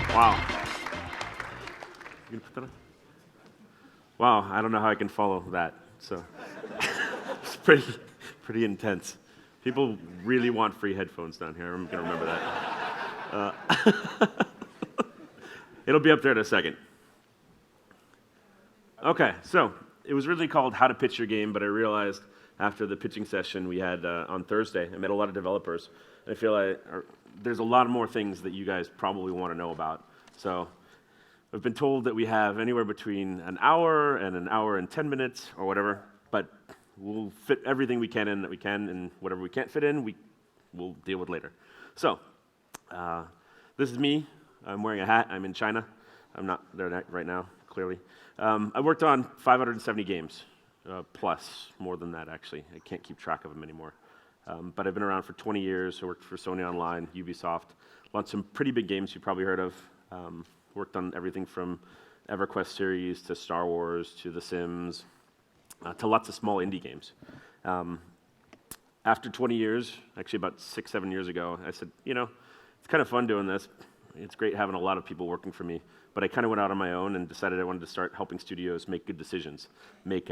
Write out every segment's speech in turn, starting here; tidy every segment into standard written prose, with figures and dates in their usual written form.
Wow. You gonna put that on? Wow, I don't know how I can follow that. So it's pretty intense. People really want free headphones down here. I'm gonna remember that. It'll be up there in a second. Okay, so it was originally called How to Pitch Your Game, but I realized after the pitching session we had on Thursday, I met a lot of developers, and I feel like there's a lot more things that you guys probably want to know about. So I've been told that we have anywhere between an hour and 10 minutes or whatever, but we'll fit everything we can in that we can, and whatever we can't fit in, we'll deal with later. So this is me. I'm wearing a hat. I'm in China. I'm not there right now, clearly. I worked on 570 games, plus more than that, actually. I can't keep track of them anymore. But I've been around for 20 years. I worked for Sony Online, Ubisoft, launched some pretty big games you probably heard of. Worked on everything from EverQuest series to Star Wars to The Sims to lots of small indie games. After 20 years, actually about 6-7 years ago, I said, it's kind of fun doing this. It's great having a lot of people working for me, but I kind of went out on my own and decided I wanted to start helping studios make good decisions, make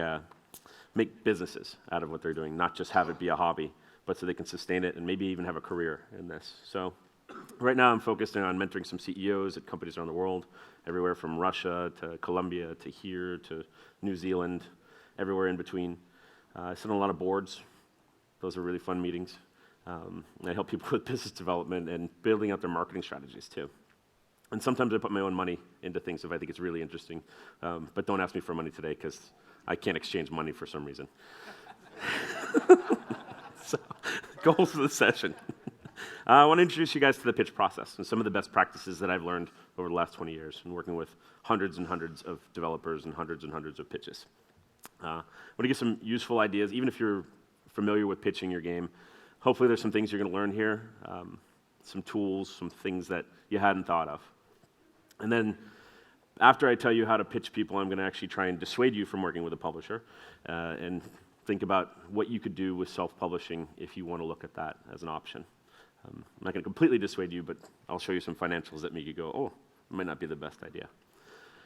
businesses out of what they're doing, not just have it be a hobby, but so they can sustain it and maybe even have a career in this. So right now I'm focusing on mentoring some CEOs at companies around the world, everywhere from Russia to Colombia to here to New Zealand, everywhere in between. I sit on a lot of boards. Those are really fun meetings. I help people with business development and building out their marketing strategies too. And sometimes I put my own money into things if I think it's really interesting. But don't ask me for money today because I can't exchange money for some reason. So, goals for the session. I want to introduce you guys to the pitch process and some of the best practices that I've learned over the last 20 years and working with hundreds and hundreds of developers and hundreds of pitches. I want to give some useful ideas, even if you're familiar with pitching your game. Hopefully there's some things you're going to learn here, some tools, some things that you hadn't thought of. And then after I tell you how to pitch people, I'm going to actually try and dissuade you from working with a publisher and think about what you could do with self-publishing if you want to look at that as an option. I'm not going to completely dissuade you, but I'll show you some financials that make you go, oh, it might not be the best idea.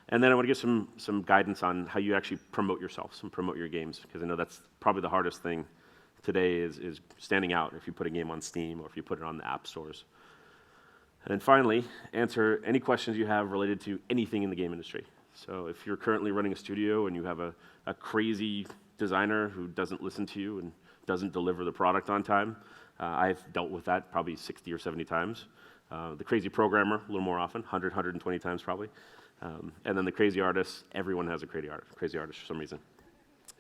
And then I want to give some guidance on how you actually promote yourselves and promote your games, because I know that's probably the hardest thing today is standing out if you put a game on Steam or if you put it on the app stores. And then finally, answer any questions you have related to anything in the game industry. So if you're currently running a studio and you have a crazy designer who doesn't listen to you and doesn't deliver the product on time, I've dealt with that probably 60 or 70 times. The crazy programmer, a little more often, 120 times probably. And then the crazy artists, everyone has a crazy artist for some reason.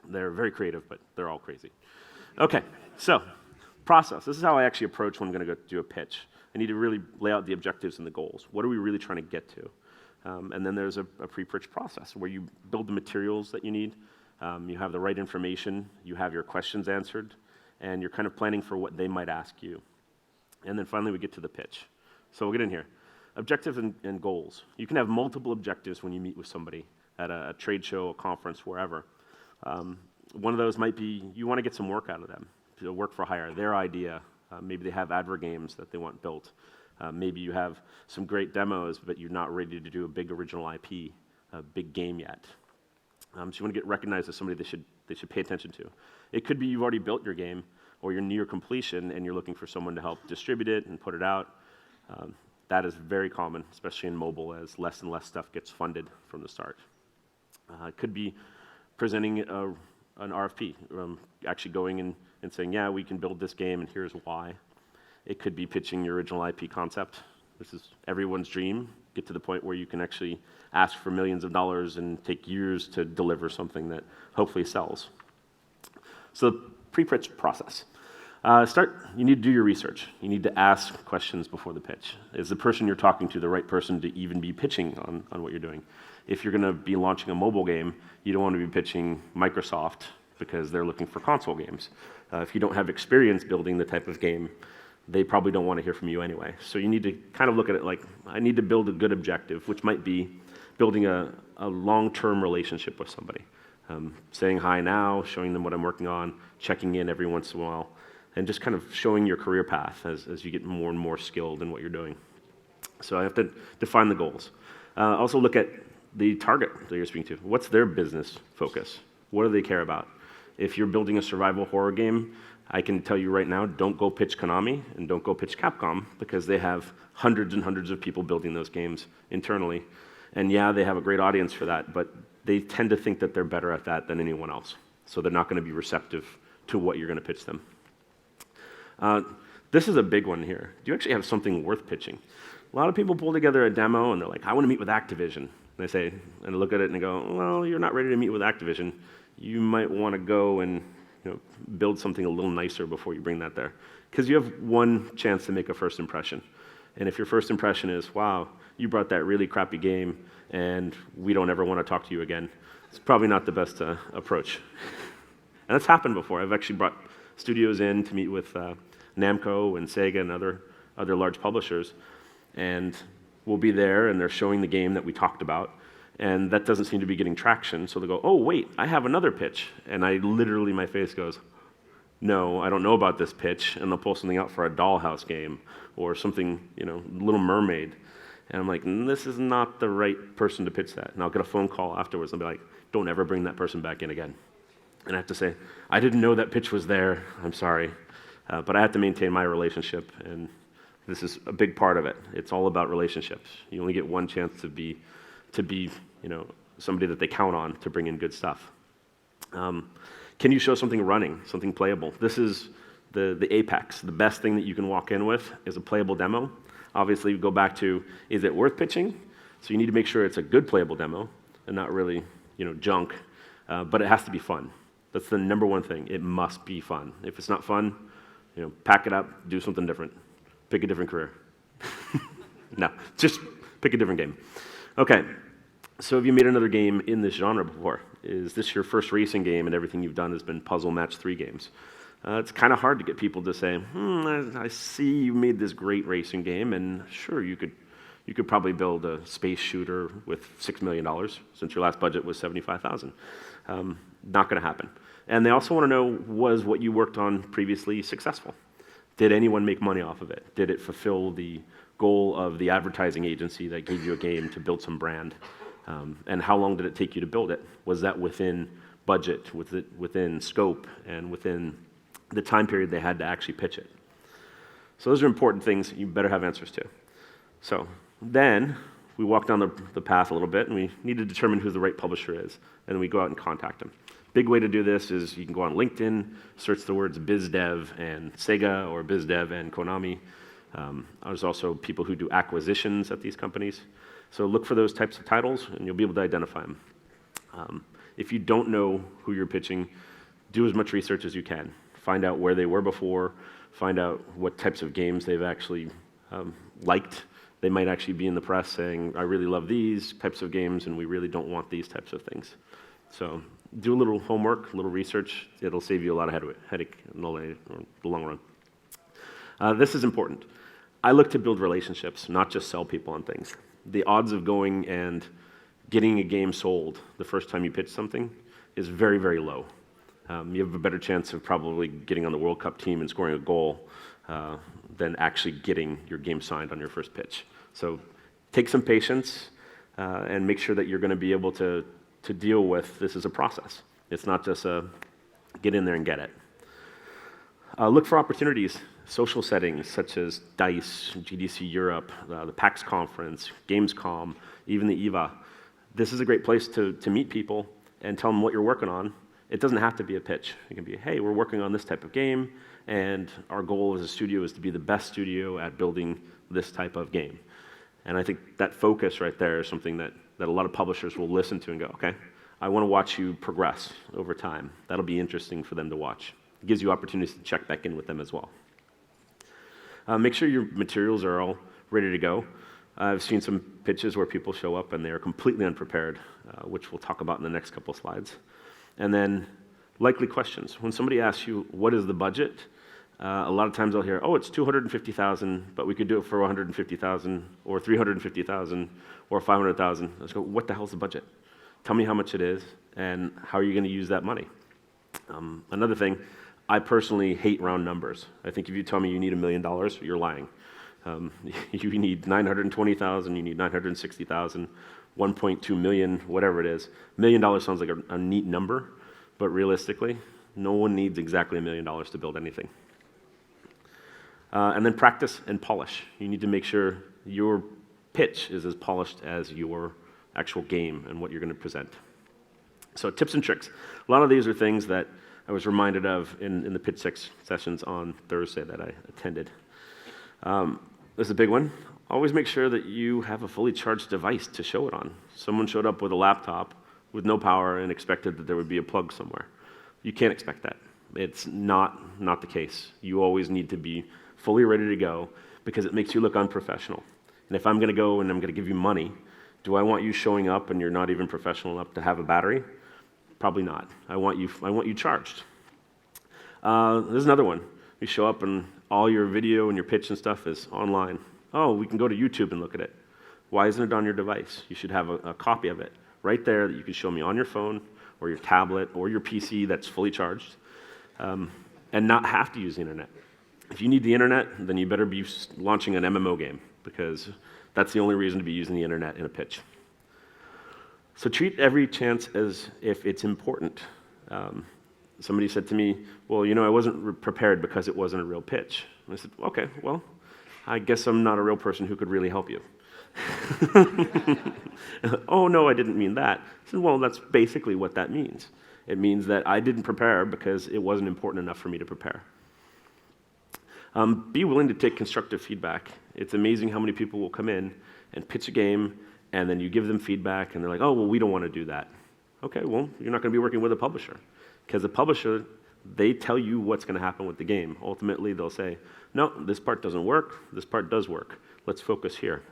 They're very creative, but they're all crazy. Okay, so process. This is how I actually approach when I'm going to go do a pitch. I need to really lay out the objectives and the goals. What are we really trying to get to? And then there's a pre-pitch process where you build the materials that you need. You have the right information. You have your questions answered. And you're kind of planning for what they might ask you. And then finally, we get to the pitch. So we'll get in here. Objectives and goals. You can have multiple objectives when you meet with somebody at a trade show, a conference, wherever. One of those might be you want to get some work out of them, to work for hire, their idea. Maybe they have advert games that they want built. Maybe you have some great demos, but you're not ready to do a big original IP, a big game yet. So you want to get recognized as somebody they should pay attention to. It could be you've already built your game, or you're near completion, and you're looking for someone to help distribute it and put it out. That is very common, especially in mobile, as less and less stuff gets funded from the start. It could be presenting an RFP, actually going and saying, yeah, we can build this game, and here's why. It could be pitching your original IP concept. This is everyone's dream. Get to the point where you can actually ask for millions of dollars and take years to deliver something that hopefully sells. So the pre-pitch process. You need to do your research. You need to ask questions before the pitch. Is the person you're talking to the right person to even be pitching on what you're doing? If you're going to be launching a mobile game, you don't want to be pitching Microsoft because they're looking for console games. If you don't have experience building the type of game, they probably don't want to hear from you anyway. So you need to kind of look at it like, I need to build a good objective, which might be building a long-term relationship with somebody. saying hi now, showing them what I'm working on, checking in every once in a while, and just kind of showing your career path as you get more and more skilled in what you're doing. So I have to define the goals. Also look at the target that you're speaking to. What's their business focus? What do they care about? If you're building a survival horror game, I can tell you right now, don't go pitch Konami and don't go pitch Capcom, because they have hundreds and hundreds of people building those games internally. And yeah, they have a great audience for that, but they tend to think that they're better at that than anyone else. So they're not going to be receptive to what you're going to pitch them. This is a big one here. Do you actually have something worth pitching? A lot of people pull together a demo and they're like, I want to meet with Activision. And I say, and I look at it and I go, well, you're not ready to meet with Activision. You might want to go and build something a little nicer before you bring that there. Because you have one chance to make a first impression. And if your first impression is, wow, you brought that really crappy game and we don't ever want to talk to you again, it's probably not the best approach. And that's happened before. I've actually brought studios in to meet with Namco and Sega and other large publishers. And we'll be there and they're showing the game that we talked about. And that doesn't seem to be getting traction. So they go, oh, wait, I have another pitch. And I literally, my face goes, no, I don't know about this pitch. And they'll pull something out for a Dollhouse game or something, Little Mermaid. And I'm like, this is not the right person to pitch that. And I'll get a phone call afterwards and be like, don't ever bring that person back in again. And I have to say, I didn't know that pitch was there. I'm sorry. But I have to maintain my relationship. And this is a big part of it. It's all about relationships. You only get one chance to be somebody that they count on to bring in good stuff. Can you show something running, something playable? This is the apex. The best thing that you can walk in with is a playable demo. Obviously, we go back to, is it worth pitching? So you need to make sure it's a good playable demo and not really, junk. But it has to be fun. That's the number one thing. It must be fun. If it's not fun, pack it up, do something different. Pick a different career. No, just pick a different game. Okay, so have you made another game in this genre before? Is this your first racing game and everything you've done has been puzzle match 3 games? It's kind of hard to get people to say, I see you made this great racing game, and sure, you could probably build a space shooter with $6 million, since your last budget was $75,000. Not going to happen. And they also want to know, was what you worked on previously successful? Did anyone make money off of it? Did it fulfill the goal of the advertising agency that gave you a game to build some brand? And how long did it take you to build it? Was that within budget, within scope, and within the time period they had to actually pitch it? So those are important things you better have answers to. So then we walk down the path a little bit, and we need to determine who the right publisher is, and then we go out and contact them. Big way to do this is you can go on LinkedIn, search the words BizDev and Sega or BizDev and Konami. There's also people who do acquisitions at these companies. So look for those types of titles, and you'll be able to identify them. If you don't know who you're pitching, do as much research as you can. Find out where they were before, find out what types of games they've actually liked. They might actually be in the press saying, I really love these types of games, and we really don't want these types of things. So do a little homework, a little research. It'll save you a lot of headache in the long run. This is important. I look to build relationships, not just sell people on things. The odds of going and getting a game sold the first time you pitch something is very, very low. You have a better chance of probably getting on the World Cup team and scoring a goal than actually getting your game signed on your first pitch. So take some patience and make sure that you're going to be able to deal with this as a process. It's not just a get in there and get it. Look for opportunities, social settings such as DICE, GDC Europe, the PAX conference, Gamescom, even the EVA. This is a great place to meet people and tell them what you're working on. It doesn't have to be a pitch. It can be, hey, we're working on this type of game, and our goal as a studio is to be the best studio at building this type of game. And I think that focus right there is something that a lot of publishers will listen to and go, okay, I want to watch you progress over time. That'll be interesting for them to watch. It gives you opportunities to check back in with them as well. Make sure your materials are all ready to go. I've seen some pitches where people show up and they are completely unprepared, which we'll talk about in the next couple of slides. And then likely questions. When somebody asks you, what is the budget? A lot of times I'll hear, oh, it's $250,000, but we could do it for $150,000 or $350,000 or $500,000. Let's go, what the hell's the budget? Tell me how much it is, and how are you going to use that money? Another thing, I personally hate round numbers. I think if you tell me you need $1 million, you're lying. You need 920,000, you need 960,000, 1.2 million, whatever it is. $1 million sounds like a neat number, but realistically, no one needs exactly $1 million to build anything. And then practice and polish. You need to make sure your pitch is as polished as your actual game and what you're going to present. So tips and tricks. A lot of these are things that I was reminded of in the pitch sessions on Thursday that I attended. This is a big one. Always make sure that you have a fully charged device to show it on. Someone showed up with a laptop with no power and expected that there would be a plug somewhere. You can't expect that. It's not the case. You always need to be fully ready to go because it makes you look unprofessional. And if I'm going to go and I'm going to give you money, do I want you showing up and you're not even professional enough to have a battery? Probably not. I want you charged. There's another one. You show up and all your video and your pitch and stuff is online. Oh, we can go to YouTube and look at it. Why isn't it on your device? You should have a copy of it right there that you can show me on your phone or your tablet or your PC that's fully charged, and not have to use the internet. If you need the internet, then you better be launching an MMO game because that's the only reason to be using the internet in a pitch. So treat every chance as if it's important. Somebody said to me, well, I wasn't prepared because it wasn't a real pitch. And I said, okay, well, I guess I'm not a real person who could really help you. Oh, no, I didn't mean that. I said, well, that's basically what that means. It means that I didn't prepare because it wasn't important enough for me to prepare. Be willing to take constructive feedback. It's amazing how many people will come in and pitch a game, and then you give them feedback, and they're like, oh, well, we don't want to do that. Okay, well, you're not going to be working with a publisher. Because the publisher, they tell you what's going to happen with the game. Ultimately, they'll say, no, this part doesn't work, this part does work. Let's focus here.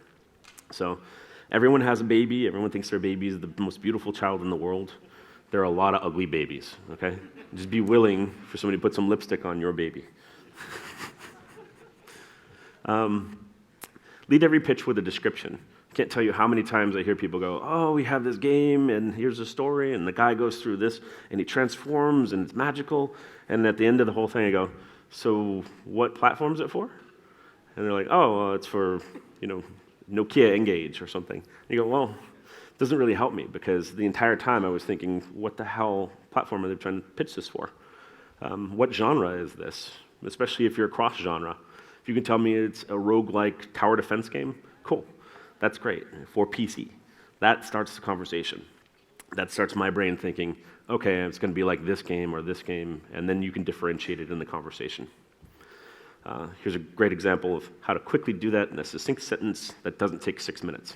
So everyone has a baby. Everyone thinks their baby is the most beautiful child in the world. There are a lot of ugly babies, okay? Just be willing for somebody to put some lipstick on your baby. Lead every pitch with a description. I can't tell you how many times I hear people go, oh, we have this game, and here's a story, and the guy goes through this, and he transforms, and it's magical, and at the end of the whole thing, I go, so what platform is it for? And they're like, oh, it's for, Nokia Engage or something. And you go, well, it doesn't really help me, because the entire time I was thinking, what the hell platform are they trying to pitch this for? What genre is this? Especially if you're cross-genre. If you can tell me it's a roguelike tower defense game, cool. That's great, for PC. That starts the conversation. That starts my brain thinking, okay, it's going to be like this game or this game, and then you can differentiate it in the conversation. Here's a great example of how to quickly do that in a succinct sentence that doesn't take 6 minutes.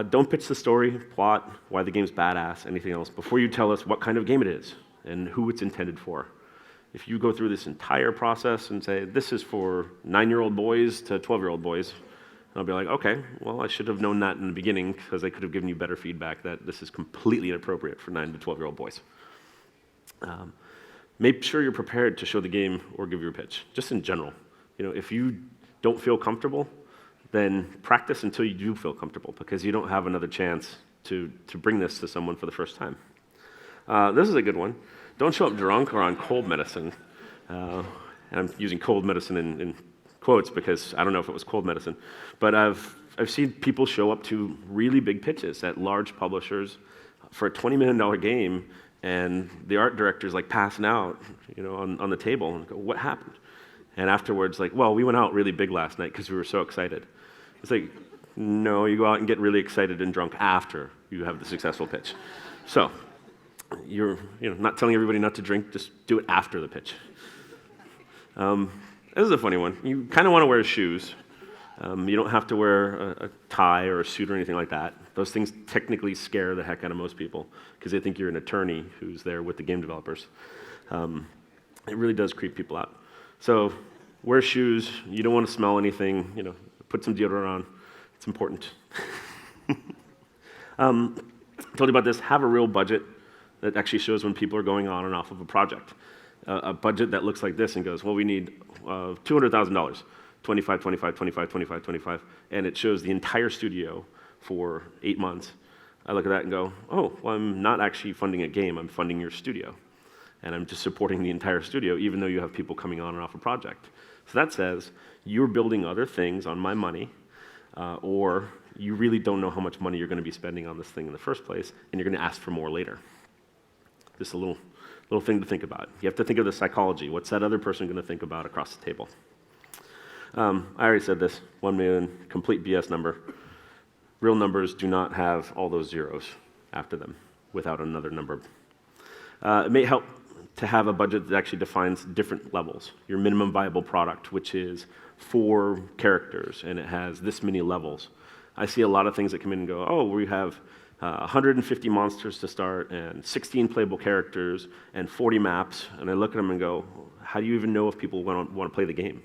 Don't pitch the story, plot, why the game's badass, anything else, before you tell us what kind of game it is and who it's intended for. If you go through this entire process and say, this is for 9-year-old boys to 12-year-old boys, I'll be like, okay, well, I should have known that in the beginning because I could have given you better feedback that this is completely inappropriate for 9 to 12-year-old boys. Make sure you're prepared to show the game or give your pitch, just in general. If you don't feel comfortable, then practice until you do feel comfortable because you don't have another chance to bring this to someone for the first time. This is a good one. Don't show up drunk or on cold medicine. And I'm using cold medicine in quotes because I don't know if it was cold medicine, but I've seen people show up to really big pitches at large publishers for a $20 million game, and the art director's like passing out, on the table, and go, what happened? And afterwards, like, well, we went out really big last night because we were so excited. It's like, no, you go out and get really excited and drunk after you have the successful pitch. So you're not telling everybody not to drink, just do it after the pitch. This is a funny one. You kind of want to wear shoes. You don't have to wear a tie or a suit or anything like that. Those things technically scare the heck out of most people because they think you're an attorney who's there with the game developers. It really does creep people out. So wear shoes. You don't want to smell anything. Put some deodorant on. It's important. I told you about this. Have a real budget that actually shows when people are going on and off of a project. A budget that looks like this and goes, well, we need $200,000, 25, 25, 25, 25, 25, and it shows the entire studio for 8 months. I look at that and go, oh, well, I'm not actually funding a game, I'm funding your studio. And I'm just supporting the entire studio, even though you have people coming on and off a project. So that says, you're building other things on my money, or you really don't know how much money you're going to be spending on this thing in the first place, and you're going to ask for more later. Just a little thing to think about. You have to think of the psychology. What's that other person going to think about across the table? I already said this, 1 million, complete BS number. Real numbers do not have all those zeros after them without another number. It may help to have a budget that actually defines different levels. Your minimum viable product, which is 4 characters, and it has this many levels. I see a lot of things that come in and go, oh, we have 150 monsters to start, and 16 playable characters, and 40 maps, and I look at them and go, how do you even know if people want to play the game?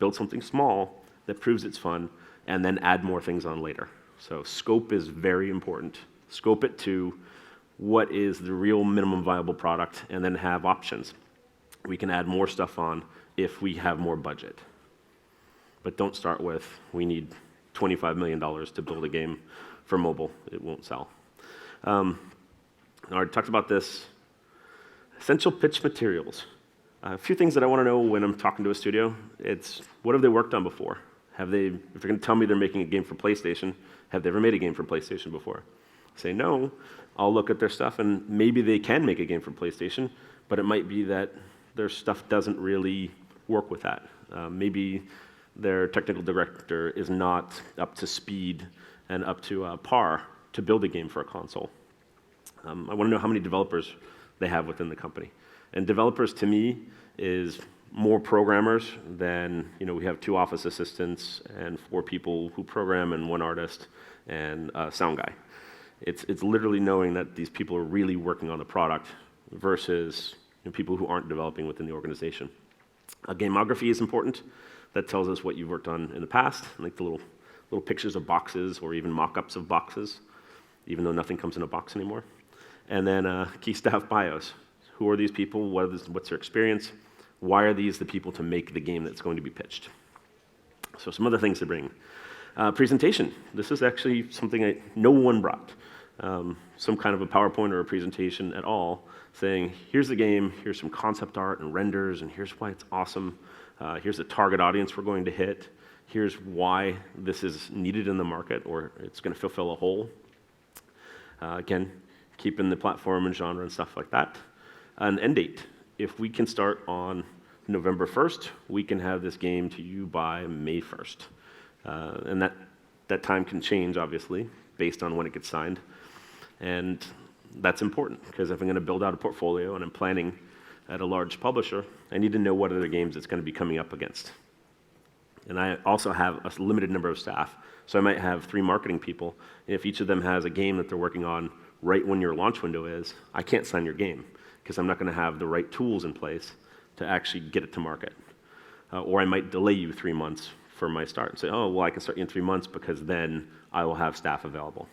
Build something small that proves it's fun, and then add more things on later. So scope is very important. Scope it to what is the real minimum viable product, and then have options. We can add more stuff on if we have more budget. But don't start with, we need $25 million to build a game for mobile. It won't sell. I already talked about this. Essential pitch materials. A few things that I want to know when I'm talking to a studio, it's what have they worked on before? If they're going to tell me they're making a game for PlayStation, have they ever made a game for PlayStation before? Say no, I'll look at their stuff, and maybe they can make a game for PlayStation, but it might be that their stuff doesn't really work with that. Maybe their technical director is not up to speed and up to par to build a game for a console. I want to know how many developers they have within the company. And developers, to me, is more programmers than, we have 2 office assistants and 4 people who program and 1 artist and a sound guy. It's literally knowing that these people are really working on the product versus people who aren't developing within the organization. Gamography is important. That tells us what you've worked on in the past, like the little pictures of boxes or even mock-ups of boxes, even though nothing comes in a box anymore. And then key staff bios. Who are these people? What's their experience? Why are these the people to make the game that's going to be pitched? So some other things to bring. Presentation. This is actually something no one brought. Some kind of a PowerPoint or a presentation at all, saying, here's the game, here's some concept art and renders, and here's why it's awesome. Here's the target audience we're going to hit. Here's why this is needed in the market, or it's going to fulfill a hole. Again, keeping the platform and genre and stuff like that. An end date. If we can start on November 1st, we can have this game to you by May 1st. And that time can change, obviously, based on when it gets signed. And that's important, because if I'm going to build out a portfolio and I'm planning at a large publisher, I need to know what other games it's going to be coming up against. And I also have a limited number of staff, so I might have 3 marketing people. And if each of them has a game that they're working on right when your launch window is, I can't sign your game, because I'm not going to have the right tools in place to actually get it to market. Or I might delay you 3 months for my start and say, oh, well, I can start you in 3 months because then I will have staff available.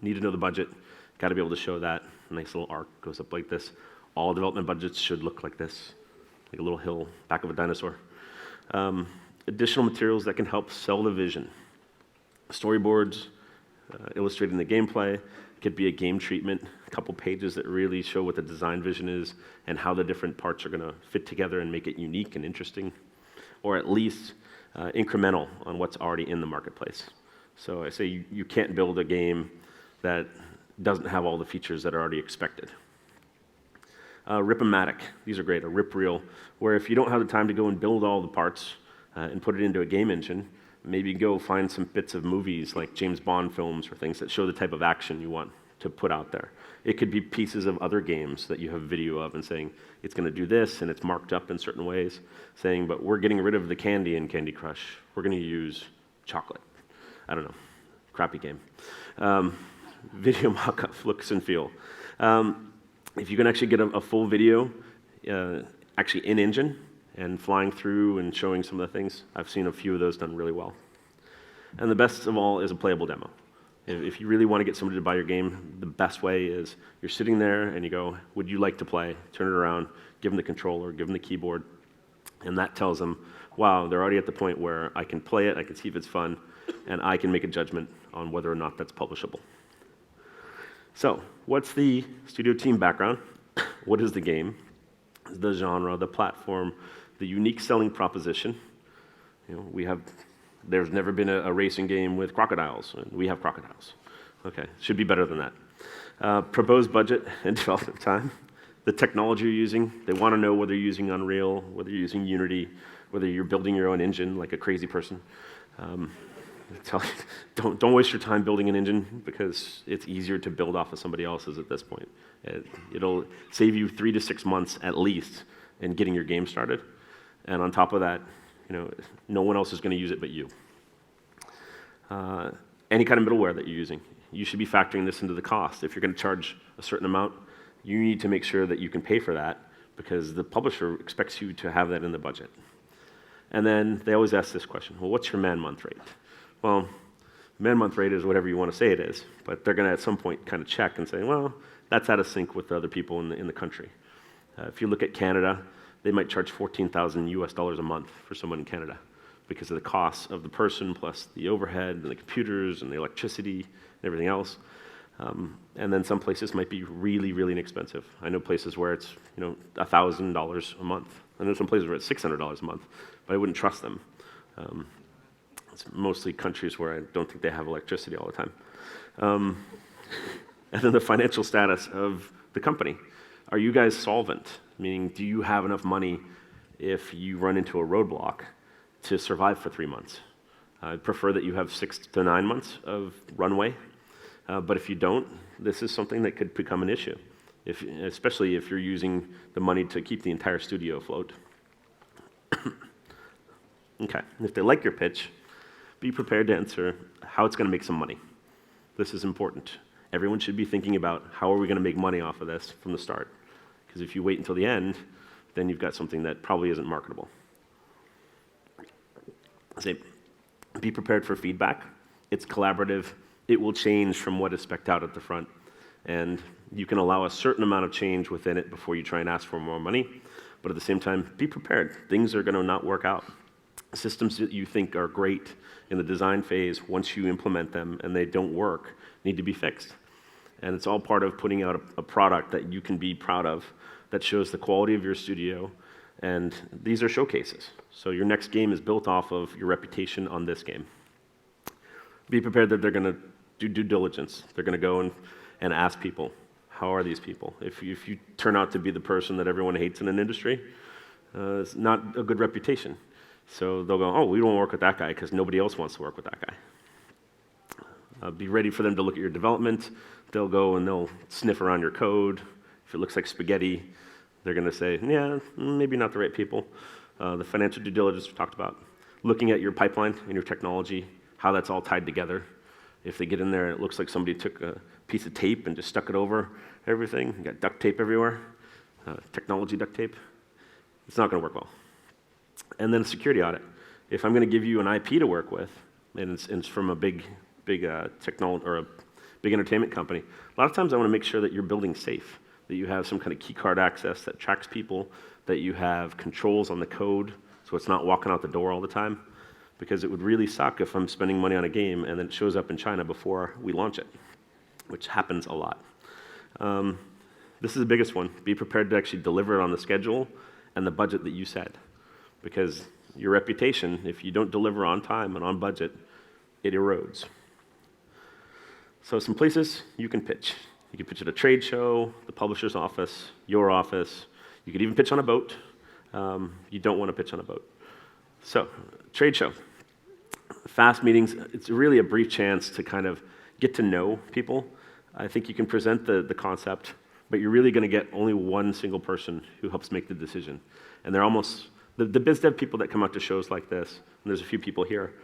Need to know the budget. Got to be able to show that. Nice little arc goes up like this. All development budgets should look like this, like a little hill, back of a dinosaur. Additional materials that can help sell the vision. Storyboards, illustrating the gameplay. Could be a game treatment, a couple pages that really show what the design vision is and how the different parts are going to fit together and make it unique and interesting, or at least incremental on what's already in the marketplace. So I say you can't build a game that doesn't have all the features that are already expected. Rip-o-matic, these are great, a rip reel, where if you don't have the time to go and build all the parts and put it into a game engine, maybe go find some bits of movies like James Bond films or things that show the type of action you want to put out there. It could be pieces of other games that you have video of and saying, it's going to do this, and it's marked up in certain ways, saying, but we're getting rid of the candy in Candy Crush. We're going to use chocolate. I don't know. Crappy game. Video mock-up, looks and feel. If you can actually get a full video, actually in engine, and flying through and showing some of the things, I've seen a few of those done really well. And the best of all is a playable demo. If you really want to get somebody to buy your game, the best way is you're sitting there and you go, would you like to play? Turn it around, give them the controller, give them the keyboard, and that tells them, wow, they're already at the point where I can play it, I can see if it's fun, and I can make a judgment on whether or not that's publishable. So, what's the studio team background? What is the game? The genre, the platform, the unique selling proposition. There's never been a racing game with crocodiles, and we have crocodiles. Okay, should be better than that. Proposed budget and development time. The technology you're using, they want to know whether you're using Unreal, whether you're using Unity, whether you're building your own engine like a crazy person. Don't waste your time building an engine because it's easier to build off of somebody else's at this point. It'll save you 3 to 6 months at least in getting your game started. And on top of that, no one else is going to use it but you. Any kind of middleware that you're using, you should be factoring this into the cost. If you're going to charge a certain amount, you need to make sure that you can pay for that because the publisher expects you to have that in the budget. And then they always ask this question, well, what's your man-month rate? Well, man-month rate is whatever you want to say it is, but they're going to at some point kind of check and say, well, that's out of sync with the other people in the country. If you look at Canada, they might charge $14,000 a month for someone in Canada because of the costs of the person plus the overhead and the computers and the electricity and everything else. And then some places might be really, really inexpensive. I know places where it's $1,000 a month. I know some places where it's $600 a month, but I wouldn't trust them. It's mostly countries where I don't think they have electricity all the time. And then the financial status of the company. Are you guys solvent? Meaning, do you have enough money if you run into a roadblock to survive for 3 months? I'd prefer that you have 6 to 9 months of runway. But if you don't, this is something that could become an issue, especially if you're using the money to keep the entire studio afloat. Okay, if they like your pitch, be prepared to answer how it's going to make some money. This is important. Everyone should be thinking about how are we going to make money off of this from the start. Because if you wait until the end, then you've got something that probably isn't marketable. Say, be prepared for feedback. It's collaborative. It will change from what is spec'd out at the front. And you can allow a certain amount of change within it before you try and ask for more money. But at the same time, be prepared. Things are going to not work out. Systems that you think are great in the design phase, once you implement them and they don't work, need to be fixed. And it's all part of putting out a product that you can be proud of, that shows the quality of your studio. And these are showcases. So your next game is built off of your reputation on this game. Be prepared that they're going to do due diligence. They're going to go and ask people, how are these people? If you turn out to be the person that everyone hates in an industry, it's not a good reputation. So they'll go, oh, we don't work with that guy because nobody else wants to work with that guy. Be ready for them to look at your development. They'll go and they'll sniff around your code. If it looks like spaghetti, they're going to say, yeah, maybe not the right people. The financial due diligence we talked about. Looking at your pipeline and your technology, how that's all tied together. If they get in there and it looks like somebody took a piece of tape and just stuck it over everything, you got duct tape everywhere, technology duct tape, it's not going to work well. And then a security audit. If I'm going to give you an IP to work with, and it's from a big technology or a big entertainment company, a lot of times I want to make sure that you're building safe, that you have some kind of key card access that tracks people, that you have controls on the code so it's not walking out the door all the time. Because it would really suck if I'm spending money on a game and then it shows up in China before we launch it, which happens a lot. This is the biggest one. Be prepared to actually deliver it on the schedule and the budget that you set. Because your reputation, if you don't deliver on time and on budget, it erodes. So some places you can pitch. You can pitch at a trade show, the publisher's office, your office. You could even pitch on a boat. You don't want to pitch on a boat. So, trade show. Fast meetings, it's really a brief chance to kind of get to know people. I think you can present the concept, but you're really going to get only one single person who helps make the decision. And they're almost, the biz dev people that come out to shows like this, and there's a few people here,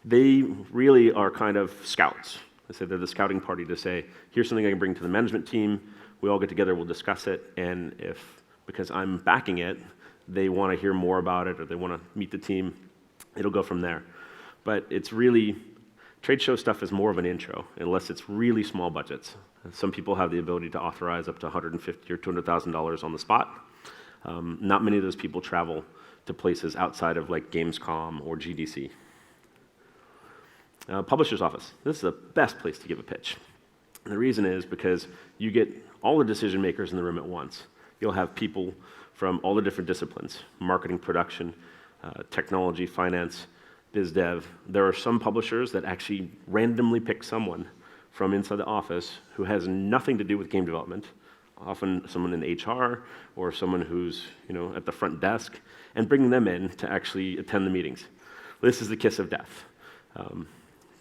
they really are kind of scouts. I say they're the scouting party to say, here's something I can bring to the management team, we all get together, we'll discuss it, and if, because I'm backing it, they want to hear more about it or they want to meet the team, it'll go from there. But it's really, trade show stuff is more of an intro, unless it's really small budgets. Some people have the ability to authorize up to $150,000 or $200,000 on the spot. Not many of those people travel to places outside of like Gamescom or GDC. Publisher's office. This is the best place to give a pitch. And the reason is because you get all the decision makers in the room at once. You'll have people from all the different disciplines, marketing, production, technology, finance, biz dev. There are some publishers that actually randomly pick someone from inside the office who has nothing to do with game development, often someone in HR or someone who's at the front desk, and bring them in to actually attend the meetings. This is the kiss of death,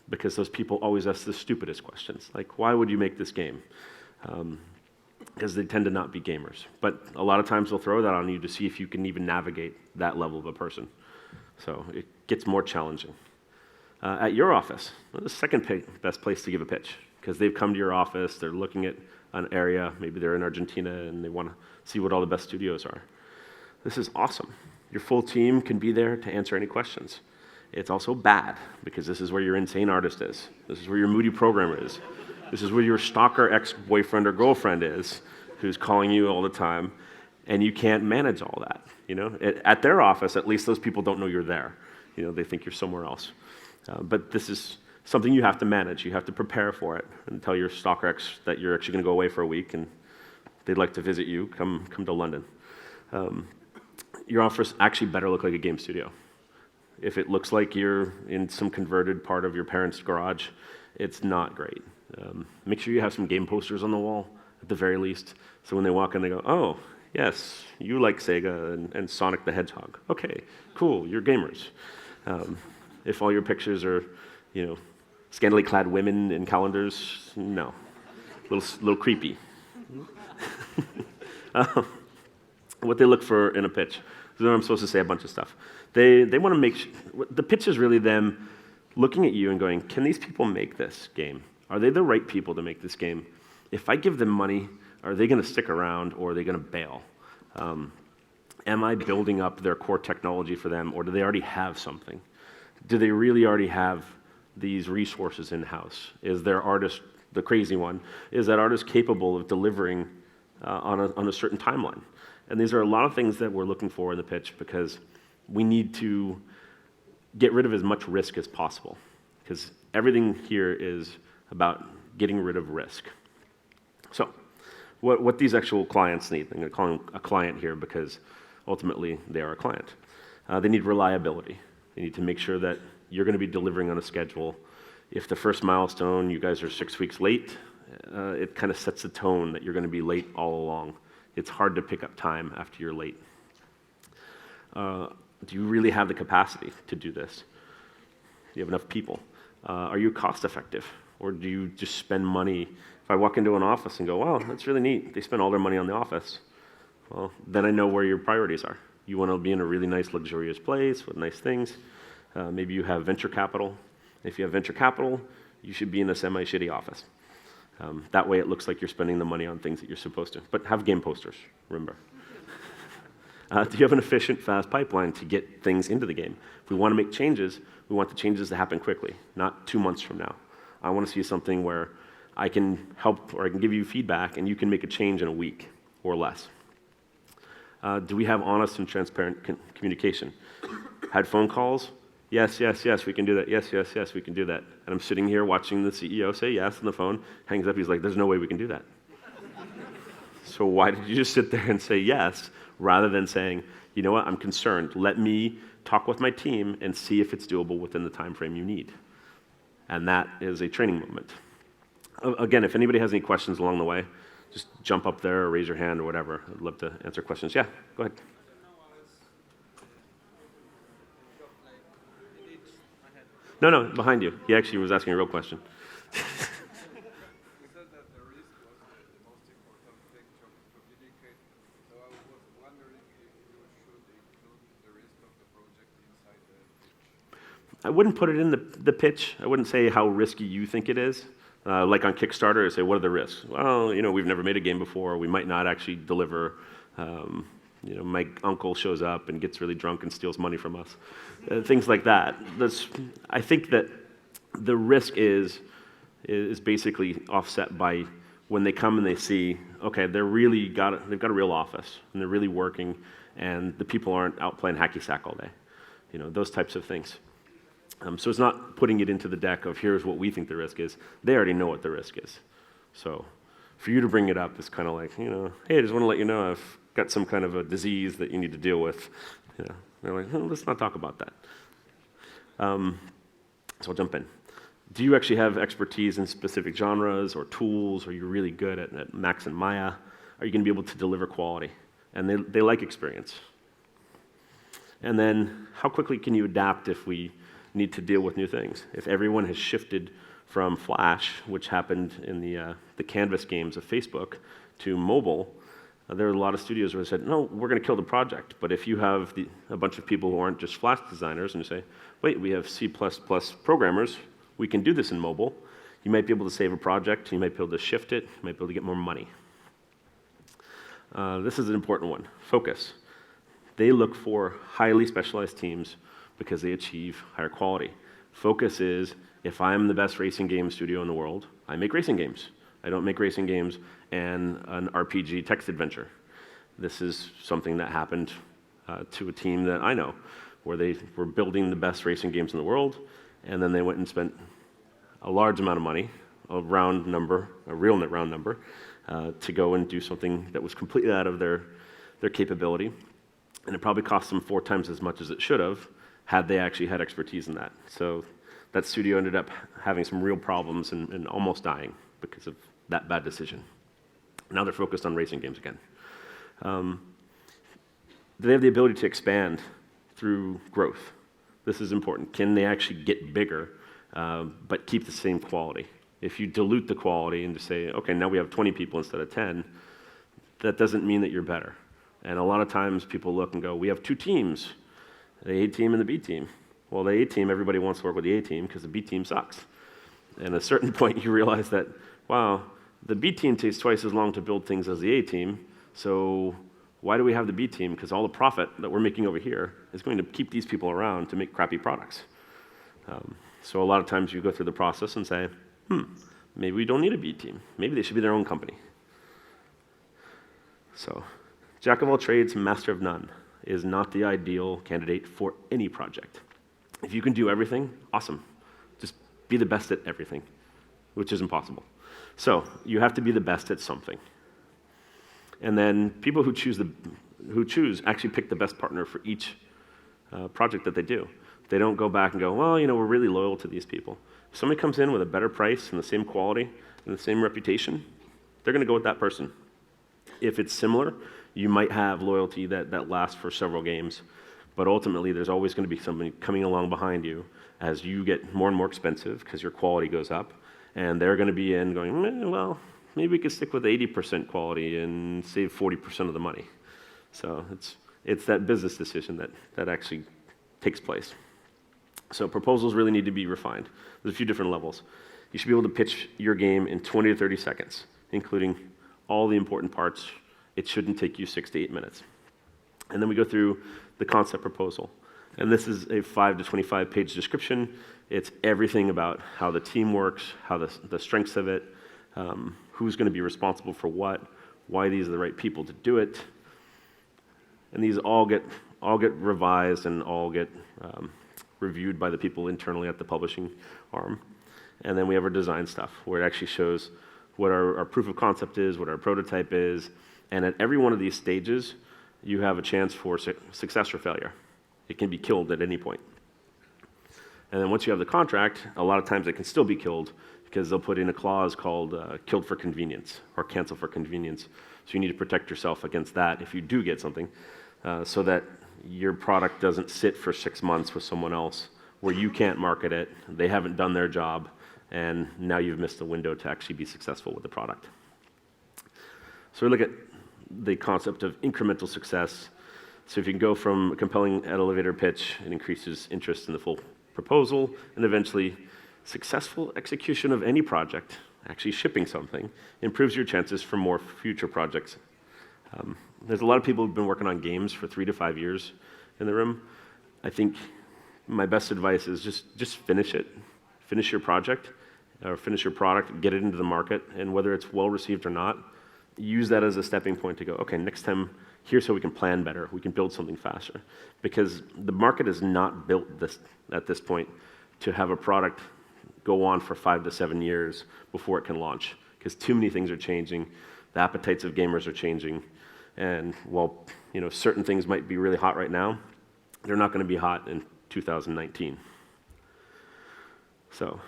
because those people always ask the stupidest questions, like, why would you make this game? Because they tend to not be gamers. But a lot of times they'll throw that on you to see if you can even navigate that level of a person. So it gets more challenging. At your office, the second best place to give a pitch, because they've come to your office, they're looking at an area, maybe they're in Argentina, and they want to see what all the best studios are. This is awesome. Your full team can be there to answer any questions. It's also bad, because this is where your insane artist is. This is where your moody programmer is. This is where your stalker ex-boyfriend or girlfriend is, who's calling you all the time, and you can't manage all that. At their office, at least those people don't know you're there. They think you're somewhere else. But this is something you have to manage. You have to prepare for it and tell your stalker ex that you're actually going to go away for a week and they'd like to visit you. Come to London. Your office actually better look like a game studio. If it looks like you're in some converted part of your parents' garage, it's not great. Make sure you have some game posters on the wall, at the very least, so when they walk in, they go, oh, yes, you like Sega and Sonic the Hedgehog. Okay, cool, you're gamers. If all your pictures are, scantily clad women in calendars, no. A little creepy. What they look for in a pitch. Then I'm supposed to say a bunch of stuff. They want to make the pitch is really them looking at you and going, can these people make this game? Are they the right people to make this game? If I give them money, are they going to stick around or are they going to bail? Am I building up their core technology for them, or do they already have something? Do they really already have these resources in-house? Is their artist, the crazy one, is that artist capable of delivering on a certain timeline? And these are a lot of things that we're looking for in the pitch, because we need to get rid of as much risk as possible, because everything here is about getting rid of risk. So what these actual clients need, I'm going to call them a client here because ultimately they are a client. They need reliability. They need to make sure that you're going to be delivering on a schedule. If the first milestone, you guys are 6 weeks late, it kind of sets the tone that you're going to be late all along. It's hard to pick up time after you're late. Do you really have the capacity to do this? Do you have enough people? Are you cost effective? Or do you just spend money? If I walk into an office and go, wow, that's really neat, they spend all their money on the office, well, then I know where your priorities are. You want to be in a really nice, luxurious place with nice things. Maybe you have venture capital. If you have venture capital, you should be in a semi-shitty office. That way it looks like you're spending the money on things that you're supposed to. But have game posters, remember. Do you have an efficient, fast pipeline to get things into the game? If we want to make changes, we want the changes to happen quickly, not 2 months from now. I want to see something where I can help or I can give you feedback and you can make a change in a week or less. Do we have honest and transparent communication? Had phone calls? Yes, yes, yes, we can do that. Yes, yes, yes, we can do that. And I'm sitting here watching the CEO say yes on the phone, hangs up, he's like, there's no way we can do that. So why did you just sit there and say yes, rather than saying, you know what, I'm concerned. Let me talk with my team and see if it's doable within the time frame you need. And that is a training moment. Again, if anybody has any questions along the way, just jump up there or raise your hand or whatever. I'd love to answer questions. Yeah, go ahead. No, behind you. He actually was asking a real question. You said that the risk was the most important thing to communicate. So I was wondering if you should include the risk of the project inside the pitch. I wouldn't put it in the pitch. I wouldn't say how risky you think it is. Like on Kickstarter, I say, what are the risks? Well, we've never made a game before. We might not actually deliver. My uncle shows up and gets really drunk and steals money from us. Things like that. I think that the risk is basically offset by when they come and they see, okay, they've got a real office and they're really working, and the people aren't out playing hacky sack all day. Those types of things. So it's not putting it into the deck of here's what we think the risk is. They already know what the risk is. So for you to bring it up is kind of like, hey, I just want to let you know I've got some kind of a disease that you need to deal with. They're like, let's not talk about that. So I'll jump in. Do you actually have expertise in specific genres or tools? Are you really good at Max and Maya? Are you going to be able to deliver quality? And they like experience. And then how quickly can you adapt if we need to deal with new things? If everyone has shifted from Flash, which happened in the Canvas games of Facebook, to mobile, there are a lot of studios where they said, no, we're going to kill the project. But if you have a bunch of people who aren't just Flash designers and you say, wait, we have C++ programmers, we can do this in mobile, you might be able to save a project, you might be able to shift it, you might be able to get more money. This is an important one, focus. They look for highly specialized teams because they achieve higher quality. Focus is, if I'm the best racing game studio in the world, I make racing games. I don't make racing games and an RPG text adventure. This is something that happened to a team that I know, where they were building the best racing games in the world, and then they went and spent a large amount of money, a round number, a real round number, to go and do something that was completely out of their capability. And it probably cost them 4 times as much as it should have had they actually had expertise in that. So that studio ended up having some real problems and almost dying because of that bad decision. Now they're focused on racing games again. They have the ability to expand through growth. This is important. Can they actually get bigger, but keep the same quality? If you dilute the quality and just say, okay, now we have 20 people instead of 10, that doesn't mean that you're better. And a lot of times people look and go, we have 2 teams, the A team and the B team. Well, the A team, everybody wants to work with the A team because the B team sucks. And at a certain point, you realize that, wow, the B team takes twice as long to build things as the A team, so why do we have the B team? Because all the profit that we're making over here is going to keep these people around to make crappy products. So a lot of times you go through the process and say, maybe we don't need a B team. Maybe they should be their own company. So, jack of all trades, master of none is not the ideal candidate for any project. If you can do everything, awesome. Just be the best at everything, which is impossible. So, you have to be the best at something. And then people who choose actually pick the best partner for each project that they do. They don't go back and go, well, we're really loyal to these people. If somebody comes in with a better price and the same quality and the same reputation, they're going to go with that person. If it's similar, you might have loyalty that lasts for several games, but ultimately there's always going to be somebody coming along behind you as you get more and more expensive because your quality goes up, and they're going to be in going, well, maybe we could stick with 80% quality and save 40% of the money. So it's that business decision that actually takes place. So proposals really need to be refined. There's a few different levels. You should be able to pitch your game in 20 to 30 seconds, including all the important parts. It shouldn't take you 6 to 8 minutes. And then we go through the concept proposal. And this is a 5 to 25 page description. It's everything about how the team works, how the strengths of it, who's going to be responsible for what, why these are the right people to do it. And these all get revised and all get reviewed by the people internally at the publishing arm. And then we have our design stuff, where it actually shows what our proof of concept is, what our prototype is, and at every one of these stages, you have a chance for success or failure. It can be killed at any point. And then once you have the contract, a lot of times it can still be killed because they'll put in a clause called killed for convenience or cancel for convenience. So you need to protect yourself against that if you do get something, so that your product doesn't sit for 6 months with someone else where you can't market it, they haven't done their job, and now you've missed the window to actually be successful with the product. So we look at the concept of incremental success. So if you can go from a compelling elevator pitch, it increases interest in the full proposal, and eventually successful execution of any project, actually shipping something, improves your chances for more future projects. There's a lot of people who've been working on games for 3 to 5 years in the room. I think my best advice is just finish it. Finish your project, or finish your product, get it into the market, and whether it's well received or not, use that as a stepping point to go, okay, next time, here's how we can plan better, we can build something faster. Because the market is not built at this point to have a product go on for 5 to 7 years before it can launch. because too many things are changing. The appetites of gamers are changing. And while certain things might be really hot right now, they're not going to be hot in 2019. So,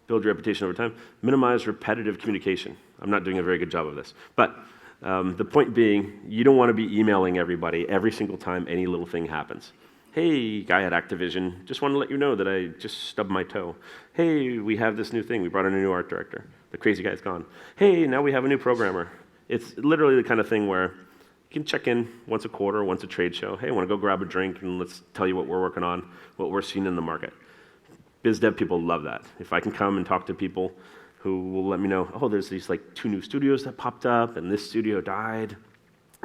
build your reputation over time. Minimize repetitive communication. I'm not doing a very good job of this. But the point being, you don't want to be emailing everybody every single time any little thing happens. Hey, guy at Activision, just want to let you know that I just stubbed my toe. Hey, we have this new thing. We brought in a new art director. The crazy guy's gone. Hey, now we have a new programmer. It's literally the kind of thing where you can check in once a quarter, once a trade show. Hey, I want to go grab a drink and let's tell you what we're working on, what we're seeing in the market. Biz dev people love that. If I can come and talk to people who will let me know, oh, there's these like 2 new studios that popped up and this studio died.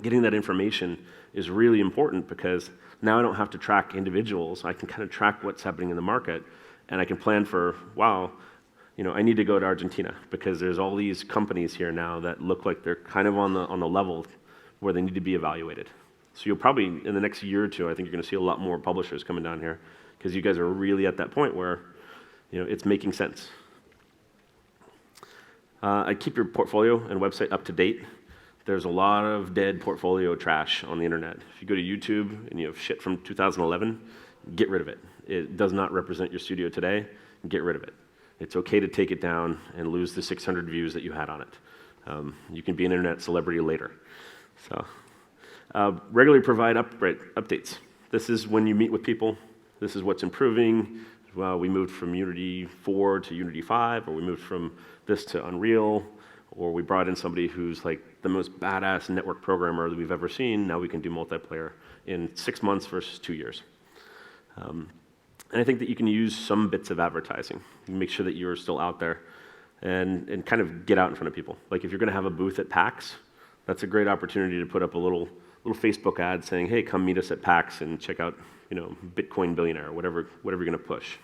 Getting that information is really important because now I don't have to track individuals. I can kind of track what's happening in the market, and I can plan for, wow, I need to go to Argentina because there's all these companies here now that look like they're kind of on the level where they need to be evaluated. So you'll probably, in the next year or two, I think you're going to see a lot more publishers coming down here because you guys are really at that point where it's making sense. I keep your portfolio and website up to date. There's a lot of dead portfolio trash on the internet. If you go to YouTube and you have shit from 2011, get rid of it. It does not represent your studio today. Get rid of it. It's okay to take it down and lose the 600 views that you had on it. You can be an internet celebrity later. So, regularly provide updates. This is when you meet with people. This is what's improving. Well, we moved from Unity 4 to Unity 5, or we moved from this to Unreal, or we brought in somebody who's like the most badass network programmer that we've ever seen. Now we can do multiplayer in 6 months versus 2 years. And I think that you can use some bits of advertising. Make sure that you're still out there and kind of get out in front of people. Like if you're going to have a booth at PAX, that's a great opportunity to put up a little Facebook ad saying, hey, come meet us at PAX and check out Bitcoin Billionaire, whatever you're going to push.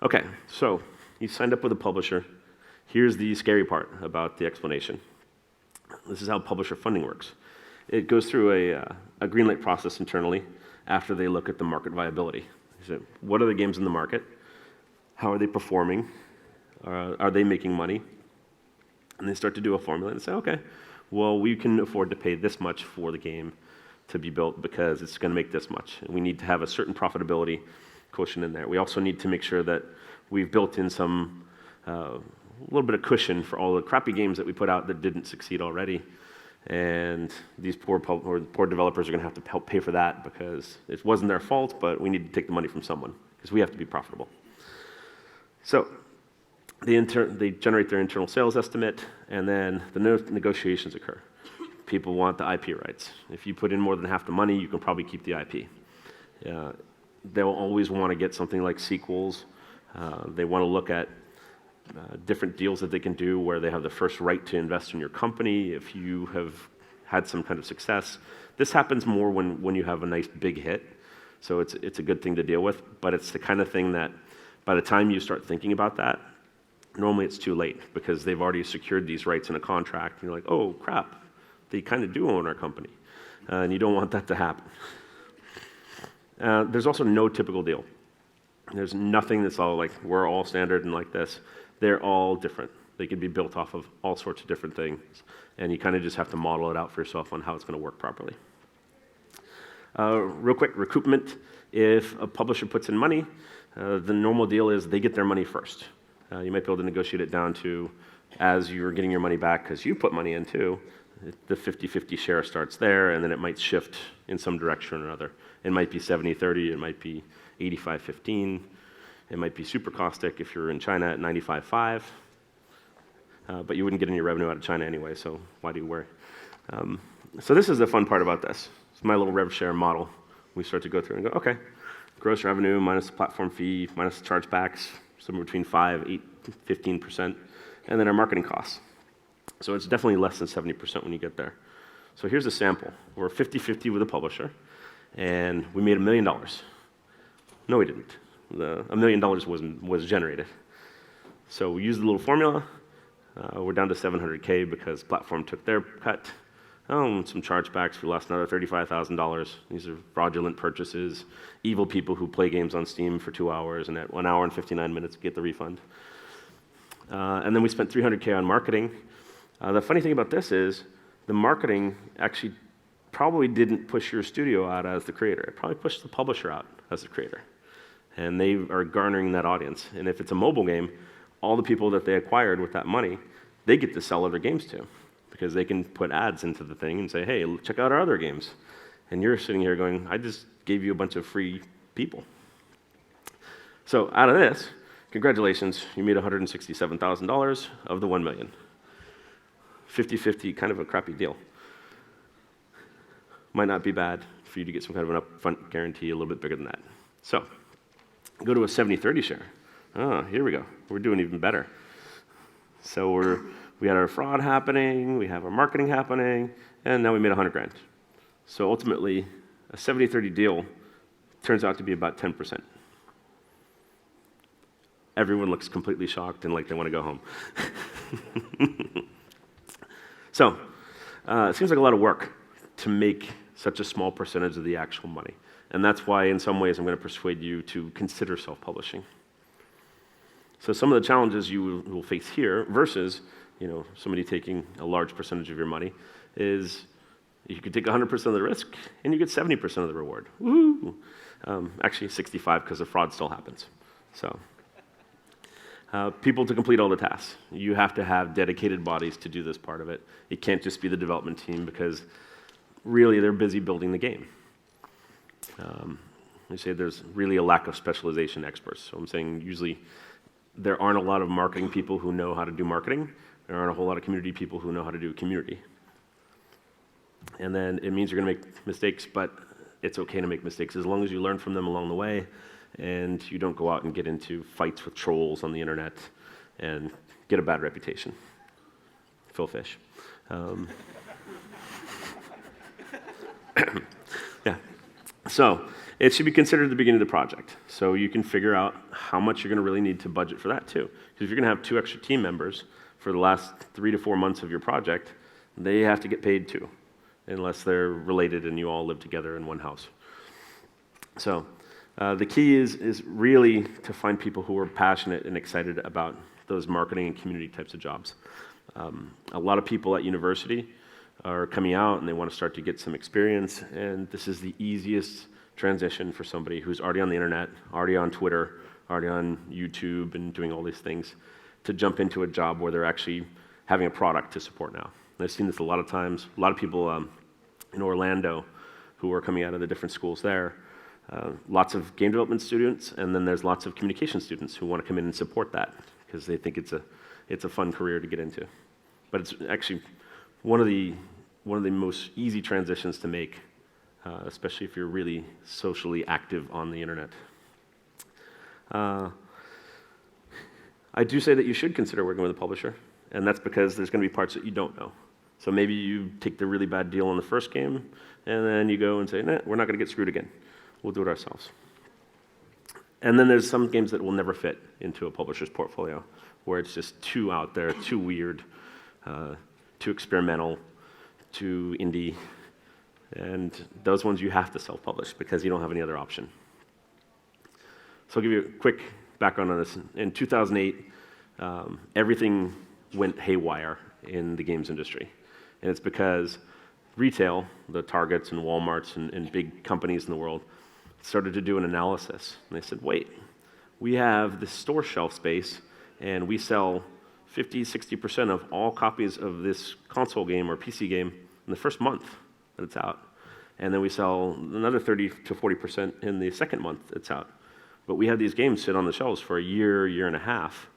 Okay, so you signed up with a publisher. Here's the scary part about the explanation. This is how publisher funding works. It goes through a greenlight process internally after they look at the market viability. So what are the games in the market? How are they performing? Are they making money? And they start to do a formula and say, okay, well, we can afford to pay this much for the game to be built because it's going to make this much. And we need to have a certain profitability quotient in there. We also need to make sure that we've built in some a little bit of cushion for all the crappy games that we put out that didn't succeed already. And these poor developers are going to have to help pay for that because it wasn't their fault, but we need to take the money from someone because we have to be profitable. So they generate their internal sales estimate, and then the negotiations occur. People want the IP rights. If you put in more than half the money, you can probably keep the IP. They'll always want to get something like sequels. They want to look at different deals that they can do where they have the first right to invest in your company if you have had some kind of success. This happens more when you have a nice big hit, so it's a good thing to deal with, but it's the kind of thing that by the time you start thinking about that, normally it's too late because they've already secured these rights in a contract, and you're like, oh, crap, they kind of do own our company, and you don't want that to happen. There's also no typical deal. There's nothing that's all like, we're all standard and like this. They're all different. They can be built off of all sorts of different things, and you kind of just have to model it out for yourself on how it's going to work properly. Real quick, recoupment. If a publisher puts in money, the normal deal is they get their money first. You might be able to negotiate it down to, as you're getting your money back because you put money in too, the 50-50 share starts there, and then it might shift in some direction or another. It might be 70-30, it might be 85-15, it might be super caustic if you're in China at 95-5, but you wouldn't get any revenue out of China anyway, so why do you worry? So this is the fun part about this. It's my little rev share model. We start to go through and go, okay, gross revenue minus the platform fee, minus the chargebacks, somewhere between 5, 8, 15%, and then our marketing costs. So it's definitely less than 70% when you get there. So here's a sample. We're 50-50 with a publisher, and we made $1 million. No, we didn't. $1 million was generated. So we used the little formula. We're down to $700K because platform took their cut. Some chargebacks. We lost another $35,000. These are fraudulent purchases, evil people who play games on Steam for 2 hours and at 1 hour and 59 minutes get the refund. And then we spent $300K on marketing. The funny thing about this is the marketing actually probably didn't push your studio out as the creator. It probably pushed the publisher out as the creator. And they are garnering that audience. And if it's a mobile game, all the people that they acquired with that money, they get to sell other games to, because they can put ads into the thing and say, hey, check out our other games. And you're sitting here going, I just gave you a bunch of free people. So out of this, congratulations, you made $167,000 of the $1 million. 50-50, kind of a crappy deal. Might not be bad for you to get some kind of an upfront guarantee a little bit bigger than that. So go to a 70-30 share. Oh, here we go. We're doing even better. So we had our fraud happening, we have our marketing happening, and now we made 100 grand. So ultimately, a 70-30 deal turns out to be about 10%. Everyone looks completely shocked and like they want to go home. So, it seems like a lot of work to make such a small percentage of the actual money. And that's why, in some ways, I'm going to persuade you to consider self-publishing. So some of the challenges you will face here versus, somebody taking a large percentage of your money is you could take 100% of the risk and you get 70% of the reward. Woo! Actually, 65 because the fraud still happens. So, people to complete all the tasks. You have to have dedicated bodies to do this part of it. It can't just be the development team because really they're busy building the game. They say there's really a lack of specialization experts. So I'm saying usually there aren't a lot of marketing people who know how to do marketing. There aren't a whole lot of community people who know how to do community. And then it means you're going to make mistakes, but it's okay to make mistakes as long as you learn from them along the way and you don't go out and get into fights with trolls on the internet and get a bad reputation. Phil Fish. Yeah. So it should be considered at the beginning of the project. So you can figure out how much you're going to really need to budget for that too. Because if you're going to have 2 extra team members for the last 3 to 4 months of your project, they have to get paid too, unless they're related and you all live together in one house. So the key is really to find people who are passionate and excited about those marketing and community types of jobs. A lot of people at university are coming out and they want to start to get some experience, and this is the easiest transition for somebody who's already on the internet, already on Twitter, already on YouTube and doing all these things, to jump into a job where they're actually having a product to support now. And I've seen this a lot of times. A lot of people in Orlando who are coming out of the different schools there, lots of game development students, and then there's lots of communication students who want to come in and support that because they think it's a fun career to get into. But it's actually one of the most easy transitions to make, especially if you're really socially active on the internet. I do say that you should consider working with a publisher, and that's because there's going to be parts that you don't know. So maybe you take the really bad deal on the first game, and then you go and say, nah, we're not going to get screwed again. We'll do it ourselves. And then there's some games that will never fit into a publisher's portfolio, where it's just too out there, too weird, too experimental, too indie. And those ones you have to self-publish because you don't have any other option. So I'll give you a quick background on this. In 2008, everything went haywire in the games industry. And it's because retail, the Targets and Walmarts and big companies in the world, started to do an analysis. And they said, wait, we have this store shelf space, and we sell 50-60% of all copies of this console game or PC game in the first month that it's out. And then we sell another 30 to 40% in the second month it's out. But we have these games sit on the shelves for a year and a half.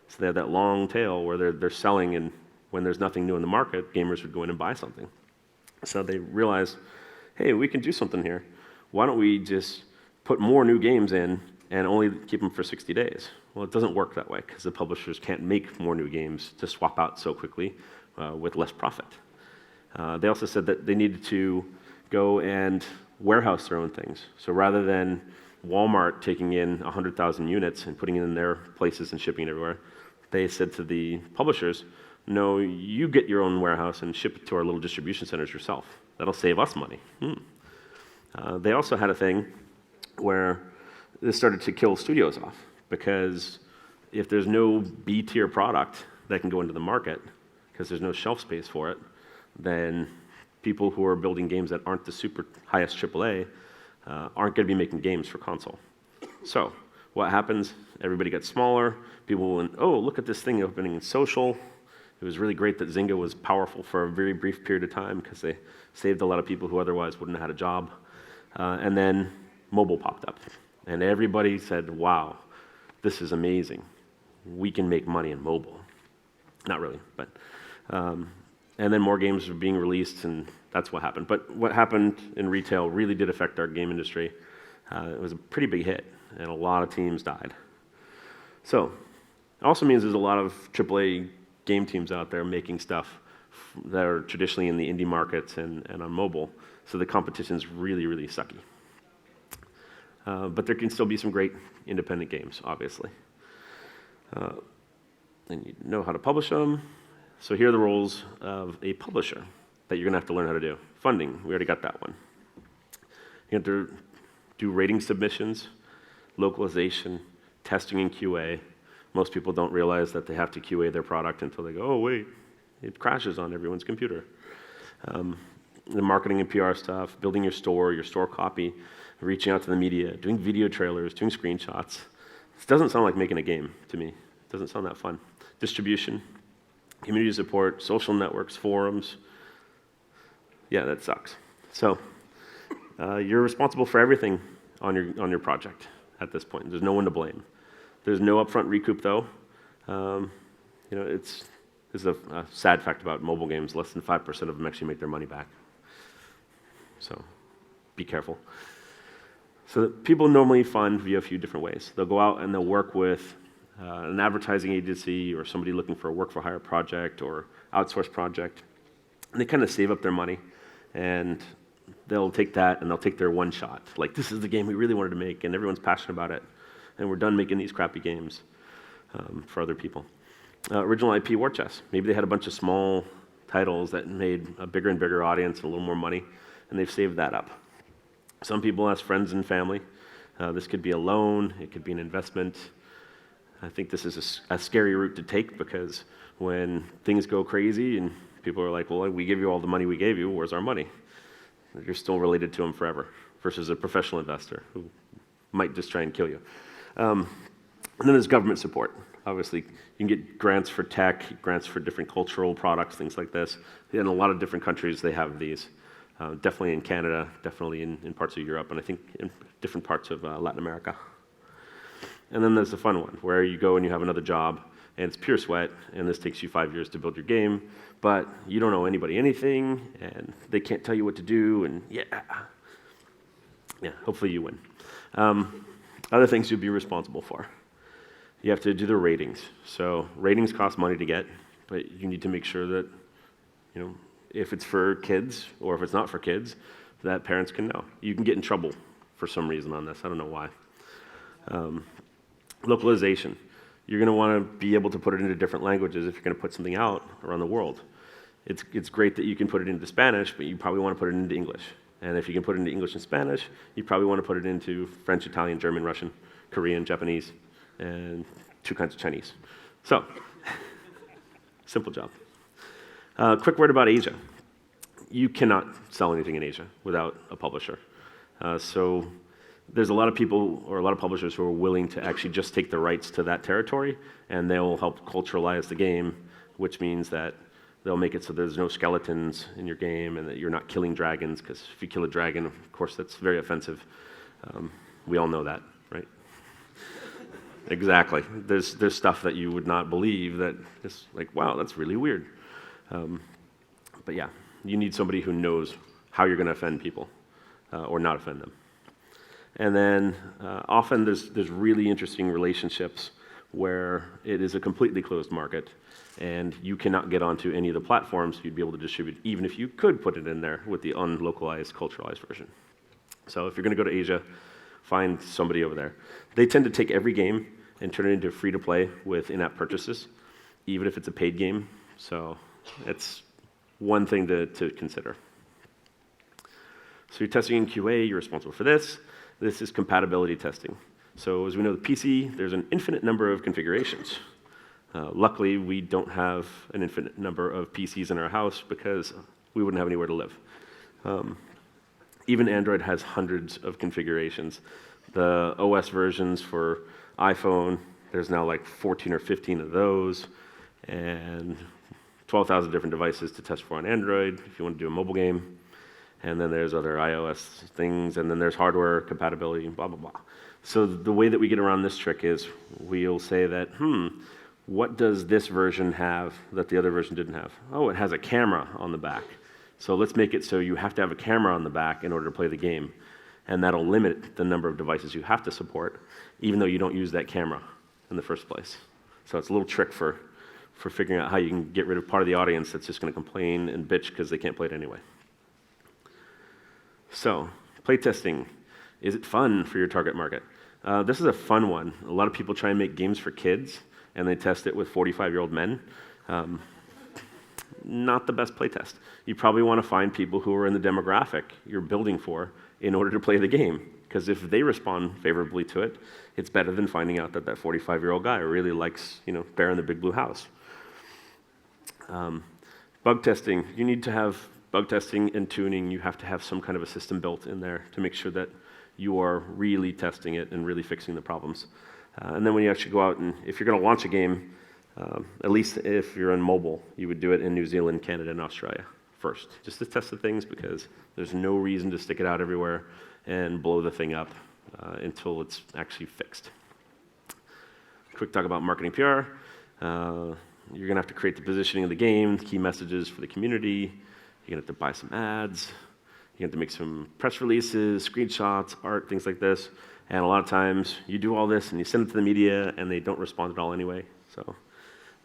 So they have that long tail where they're selling, and when there's nothing new in the market, gamers would go in and buy something. So they realized, hey, we can do something here. Why don't we just put more new games in and only keep them for 60 days? Well, it doesn't work that way because the publishers can't make more new games to swap out so quickly with less profit. They also said that they needed to go and warehouse their own things. So rather than Walmart taking in 100,000 units and putting it in their places and shipping it everywhere, they said to the publishers, no, you get your own warehouse and ship it to our little distribution centers yourself. That'll save us money. They also had a thing where this started to kill studios off because if there's no B-tier product that can go into the market, because there's no shelf space for it, then people who are building games that aren't the super highest AAA aren't going to be making games for console. So what happens? Everybody gets smaller. People will, oh, look at this thing opening in social. It was really great that Zynga was powerful for a very brief period of time because they saved a lot of people who otherwise wouldn't have had a job. And then mobile popped up. And everybody said, wow, this is amazing. We can make money in mobile. Not really, but... and then more games were being released, and that's what happened. But what happened in retail really did affect our game industry. It was a pretty big hit, and a lot of teams died. So it also means there's a lot of AAA game teams out there making stuff that are traditionally in the indie markets and on mobile. So the competition's really, really sucky. But there can still be some great independent games, obviously. And you know how to publish them. So here are the roles of a publisher that you're going to have to learn how to do. Funding, we already got that one. You have to do rating submissions, localization, testing and QA. Most people don't realize that they have to QA their product until they go, oh, wait, it crashes on everyone's computer. The marketing and PR stuff, building your store copy, reaching out to the media, doing video trailers, doing screenshots. This doesn't sound like making a game to me. It doesn't sound that fun. Distribution, community support, social networks, forums. Yeah, that sucks. So you're responsible for everything on your project at this point. There's no one to blame. There's no upfront recoup, though. This is a sad fact about mobile games. Less than 5% of them actually make their money back. So be careful. So people normally fund via a few different ways. They'll go out and they'll work with an advertising agency or somebody looking for a work-for-hire project or outsource project. And they kind of save up their money, and they'll take that and they'll take their one shot. Like, this is the game we really wanted to make, and everyone's passionate about it, and we're done making these crappy games for other people. Original IP war chest. Maybe they had a bunch of small titles that made a bigger and bigger audience and a little more money, and they've saved that up. Some people ask friends and family. This could be a loan. It could be an investment. I think this is a scary route to take because when things go crazy and people are like, well, we give you all the money we gave you, where's our money? You're still related to them forever versus a professional investor who might just try and kill you. And then there's government support. Obviously, you can get grants for tech, grants for different cultural products, things like this. In a lot of different countries, they have these. Definitely in Canada, definitely in parts of Europe, and I think in different parts of Latin America. And then there's the fun one, where you go and you have another job, and it's pure sweat, and this takes you 5 years to build your game, but you don't owe anybody anything, and they can't tell you what to do, and yeah, hopefully you win. Other things you'd be responsible for. You have to do the ratings. So ratings cost money to get, but you need to make sure that, if it's for kids or if it's not for kids, that parents can know. You can get in trouble for some reason on this. I don't know why. Localization. You're going to want to be able to put it into different languages if you're going to put something out around the world. It's great that you can put it into Spanish, but you probably want to put it into English. And if you can put it into English and Spanish, you probably want to put it into French, Italian, German, Russian, Korean, Japanese, and 2 kinds of Chinese. So, simple job. Quick word about Asia. You cannot sell anything in Asia without a publisher. So there's a lot of people or a lot of publishers who are willing to actually just take the rights to that territory, and they'll help culturalize the game, which means that they'll make it so there's no skeletons in your game and that you're not killing dragons, because if you kill a dragon, of course, that's very offensive. We all know that, right? Exactly. There's stuff that you would not believe that is like, wow, that's really weird. But yeah, you need somebody who knows how you're going to offend people or not offend them. And then often there's really interesting relationships where it is a completely closed market and you cannot get onto any of the platforms you'd be able to distribute, even if you could put it in there with the unlocalized, culturalized version. So if you're going to go to Asia, find somebody over there. They tend to take every game and turn it into free-to-play with in-app purchases, even if it's a paid game. So it's one thing to consider. So you're testing in QA, you're responsible for this. This is compatibility testing. So as we know, the PC, there's an infinite number of configurations. Luckily, we don't have an infinite number of PCs in our house because we wouldn't have anywhere to live. Even Android has hundreds of configurations. The OS versions for iPhone, there's now like 14 or 15 of those, and 12,000 different devices to test for on Android if you want to do a mobile game. And then there's other iOS things, and then there's hardware compatibility, and blah, blah, blah. So the way that we get around this trick is we'll say that, what does this version have that the other version didn't have? Oh, it has a camera on the back. So let's make it so you have to have a camera on the back in order to play the game. And that'll limit the number of devices you have to support, even though you don't use that camera in the first place. So it's a little trick for figuring out how you can get rid of part of the audience that's just going to complain and bitch because they can't play it anyway. So, playtesting. Is it fun for your target market? This is a fun one. A lot of people try and make games for kids, and they test it with 45-year-old men. Not the best playtest. You probably want to find people who are in the demographic you're building for in order to play the game. Because if they respond favorably to it, it's better than finding out that 45-year-old guy really likes, Bear in the Big Blue House. Bug testing. You need to have bug testing and tuning. You have to have some kind of a system built in there to make sure that you are really testing it and really fixing the problems. And then when you actually go out and, if you're going to launch a game, at least if you're on mobile, you would do it in New Zealand, Canada, and Australia first, just to test the things, because there's no reason to stick it out everywhere and blow the thing up until it's actually fixed. Quick talk about marketing PR. You're going to have to create the positioning of the game, key messages for the community. You're going to have to buy some ads. You have to make some press releases, screenshots, art, things like this. And a lot of times you do all this and you send it to the media and they don't respond at all anyway. So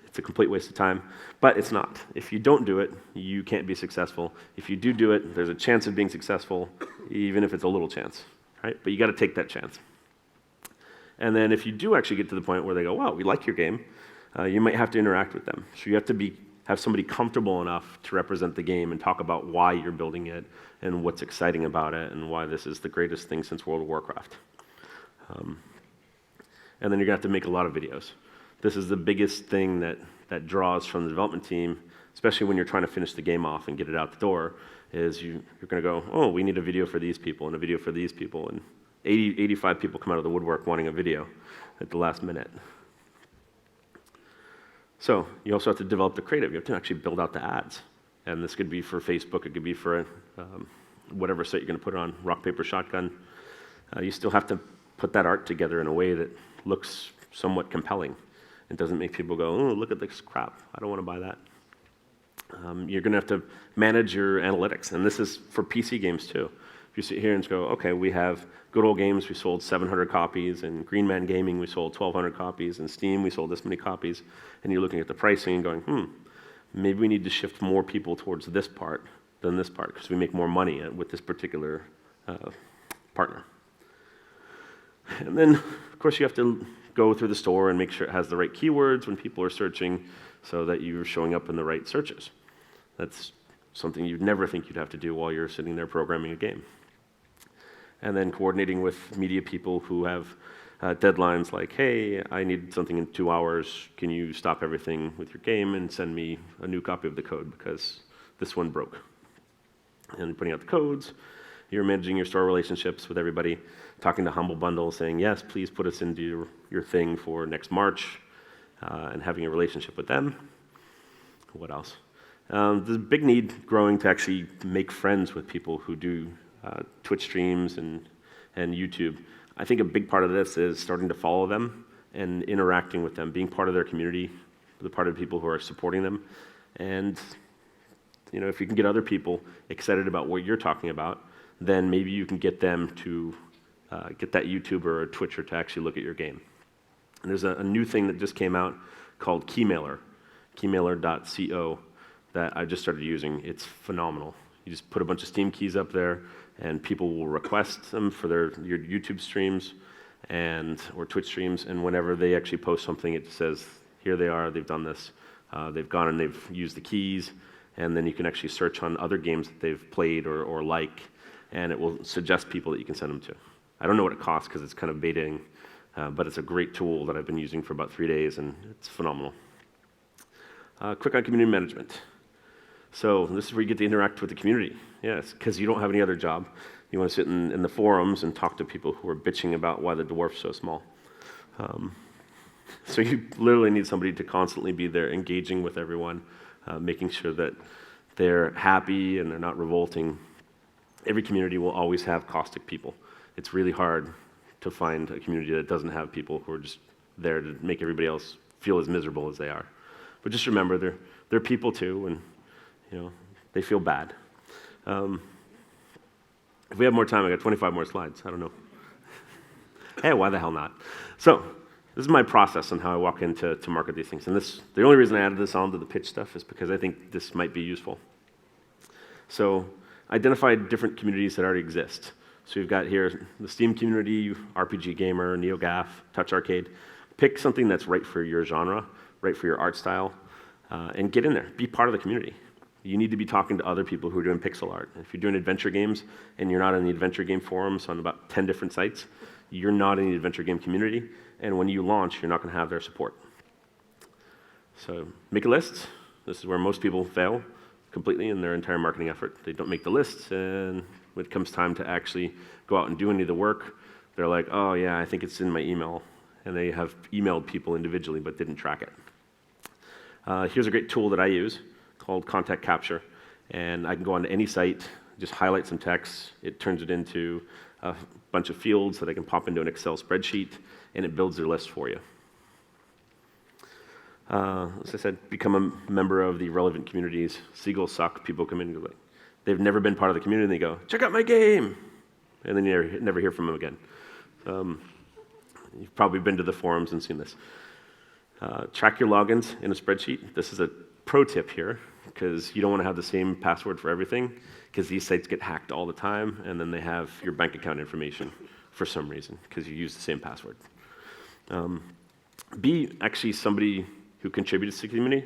it's a complete waste of time. But it's not. If you don't do it, you can't be successful. If you do it, there's a chance of being successful, even if it's a little chance, right? But you got to take that chance. And then if you do actually get to the point where they go, wow, we like your game, you might have to interact with them. So you have to have somebody comfortable enough to represent the game and talk about why you're building it and what's exciting about it and why this is the greatest thing since World of Warcraft. And then you're going to have to make a lot of videos. This is the biggest thing that draws from the development team, especially when you're trying to finish the game off and get it out the door, is you're going to go, oh, we need a video for these people and a video for these people. And 85 people come out of the woodwork wanting a video at the last minute. So you also have to develop the creative. You have to actually build out the ads. And this could be for Facebook. It could be for whatever site you're going to put it on, rock, paper, shotgun. You still have to put that art together in a way that looks somewhat compelling. It doesn't make people go, oh, look at this crap. I don't want to buy that. You're going to have to manage your analytics. And this is for PC games, too. If you sit here and go, okay, we have Good Old Games, we sold 700 copies, and Green Man Gaming, we sold 1,200 copies, and Steam, we sold this many copies, and you're looking at the pricing and going, maybe we need to shift more people towards this part than this part, because we make more money with this particular partner. And then, of course, you have to go through the store and make sure it has the right keywords when people are searching so that you're showing up in the right searches. That's something you'd never think you'd have to do while you're sitting there programming a game. And then coordinating with media people who have deadlines like, hey, I need something in 2 hours. Can you stop everything with your game and send me a new copy of the code because this one broke? And putting out the codes, you're managing your store relationships with everybody, talking to Humble Bundle, saying, yes, please put us into your thing for next March, and having a relationship with them. What else? There's a big need growing to actually make friends with people who do Twitch streams and YouTube. I think a big part of this is starting to follow them and interacting with them, being part of their community, the part of the people who are supporting them. And if you can get other people excited about what you're talking about, then maybe you can get them to get that YouTuber or Twitcher to actually look at your game. And there's a new thing that just came out called Keymailer, keymailer.co, that I just started using. It's phenomenal. You just put a bunch of Steam keys up there, and people will request them for your YouTube streams or Twitch streams, and whenever they actually post something, it says, here they are, they've done this. They've gone and they've used the keys, and then you can actually search on other games that they've played or like, and it will suggest people that you can send them to. I don't know what it costs because it's kind of betaing, but it's a great tool that I've been using for about 3 days, and it's phenomenal. Quick on community management. So this is where you get to interact with the community. Yes, because you don't have any other job. You want to sit in the forums and talk to people who are bitching about why the dwarf's so small. So you literally need somebody to constantly be there, engaging with everyone, making sure that they're happy and they're not revolting. Every community will always have caustic people. It's really hard to find a community that doesn't have people who are just there to make everybody else feel as miserable as they are. But just remember, they're people too, and they feel bad. If we have more time, I got 25 more slides. I don't know. Hey, why the hell not? So this is my process on how I walk in to market these things. And the only reason I added this onto the pitch stuff is because I think this might be useful. So identify different communities that already exist. So you've got here the Steam community, RPG Gamer, NeoGAF, Touch Arcade. Pick something that's right for your genre, right for your art style, and get in there. Be part of the community. You need to be talking to other people who are doing pixel art. If you're doing adventure games and you're not in the adventure game forums on about 10 different sites, you're not in the adventure game community, and when you launch, you're not going to have their support. So make a list. This is where most people fail completely in their entire marketing effort. They don't make the list, and when it comes time to actually go out and do any of the work, they're like, oh yeah, I think it's in my email, and they have emailed people individually but didn't track it. Here's a great tool that I use called Contact Capture, and I can go onto any site, just highlight some text, it turns it into a bunch of fields that I can pop into an Excel spreadsheet, and it builds their list for you. As I said, become a member of the relevant communities. Seagulls suck. People come in and go, they've never been part of the community, and they go, check out my game, and then you never hear from them again. You've probably been to the forums and seen this. Track your logins in a spreadsheet. This is a pro tip here, because you don't want to have the same password for everything, because these sites get hacked all the time, and then they have your bank account information for some reason, because you use the same password. Be actually somebody who contributes to the community,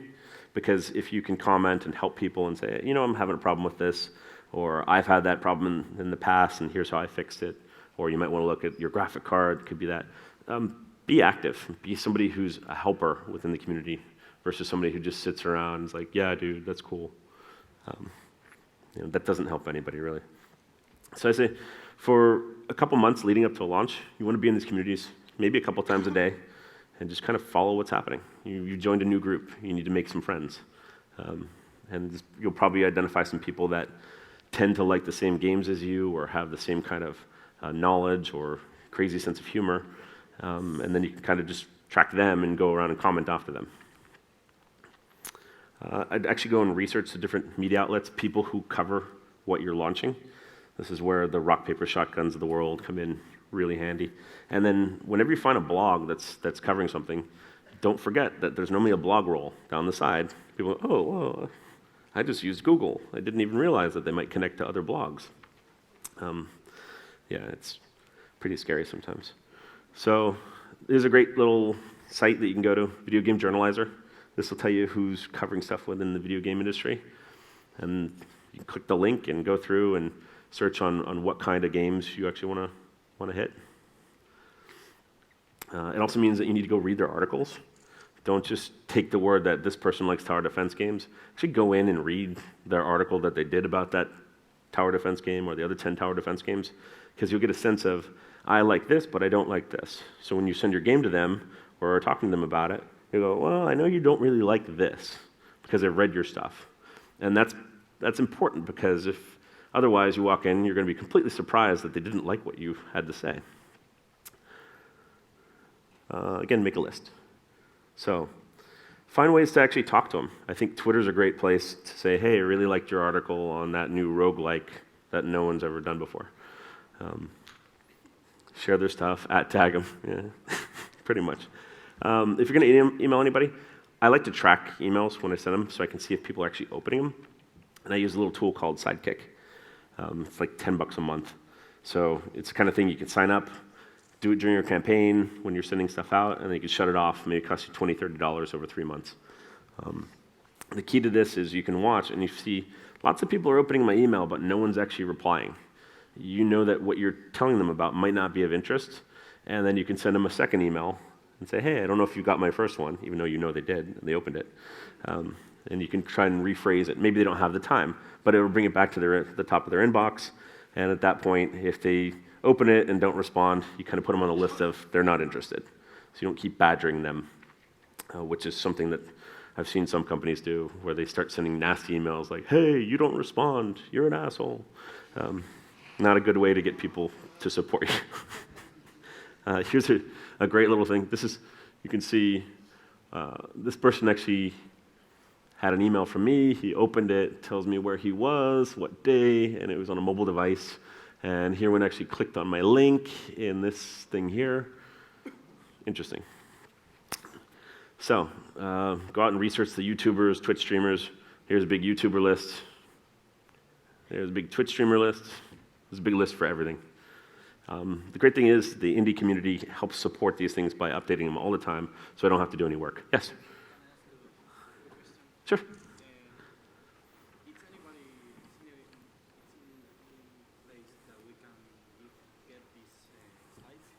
because if you can comment and help people and say, I'm having a problem with this, or I've had that problem in the past, and here's how I fixed it, or you might want to look at your graphic card, could be that. Be active. Be somebody who's a helper within the community versus somebody who just sits around and is like, yeah, dude, that's cool. That doesn't help anybody, really. So I say, for a couple months leading up to a launch, you want to be in these communities maybe a couple times a day and just kind of follow what's happening. You joined a new group. You need to make some friends. And you'll probably identify some people that tend to like the same games as you or have the same kind of knowledge or crazy sense of humor. And then you can kind of just track them and go around and comment after them. I'd actually go and research the different media outlets, people who cover what you're launching. This is where the rock, paper, shotguns of the world come in really handy. And then whenever you find a blog that's covering something, don't forget that there's normally a blog roll down the side. People go, oh, well, I just used Google. I didn't even realize that they might connect to other blogs. Yeah, it's pretty scary sometimes. So there's a great little site that you can go to, Video Game Journalizer. This will tell you who's covering stuff within the video game industry. And you can click the link and go through and search on what kind of games you actually want to hit. It also means that you need to go read their articles. Don't just take the word that this person likes tower defense games. Actually go in and read their article that they did about that tower defense game or the other 10 tower defense games, because you'll get a sense of, I like this, but I don't like this. So when you send your game to them or are talking to them about it, you go, well, I know you don't really like this because I've read your stuff. And that's important, because if otherwise you walk in, you're going to be completely surprised that they didn't like what you had to say. Again, make a list. So find ways to actually talk to them. I think Twitter's a great place to say, hey, I really liked your article on that new roguelike that no one's ever done before. Share their stuff, tag them, yeah, pretty much. If you're going to email anybody, I like to track emails when I send them so I can see if people are actually opening them. And I use a little tool called Sidekick. It's like $10 a month. So it's the kind of thing you can sign up, do it during your campaign when you're sending stuff out, and then you can shut it off. Maybe it costs you $20, $30 over 3 months. The key to this is you can watch, and you see lots of people are opening my email, but no one's actually replying. You know that what you're telling them about might not be of interest, And then you can send them a second email and say, hey, I don't know if you got my first one, even though you know they did, and they opened it. And you can try and rephrase it. Maybe they don't have the time, but it will bring it back to the top of their inbox. And at that point, if they open it and don't respond, you kind of put them on a list of they're not interested. So you don't keep badgering them, which is something that I've seen some companies do, where they start sending nasty emails like, hey, you don't respond, you're an asshole. Not a good way to get people to support you. Here's a great little thing. You can see this person actually had an email from me. He opened it, tells me where he was, what day, and it was on a mobile device. And here one actually clicked on my link in this thing here. Interesting. So, go out and research the YouTubers, Twitch streamers. Here's a big YouTuber list. There's a big Twitch streamer list. There's a big list for everything. The great thing is the indie community helps support these things by updating them all the time, so I don't have to do any work. Yes? Sure.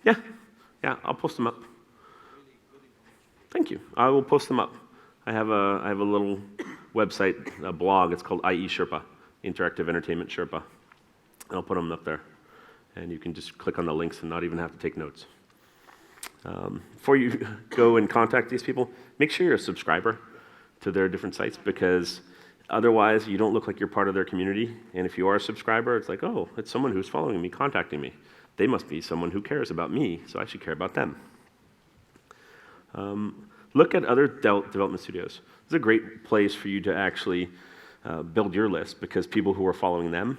Yeah, I'll post them up. Thank you. I will post them up. I have a little website, a blog. It's called IE Sherpa, Interactive Entertainment Sherpa. And I'll put them up there. And you can just click on the links and not even have to take notes. Before you go and contact these people, make sure you're a subscriber to their different sites, because otherwise you don't look like you're part of their community. And if you are a subscriber, it's like, oh, it's someone who's following me, contacting me. They must be someone who cares about me, so I should care about them. Look at other development studios. It's a great place for you to actually build your list, because people who are following them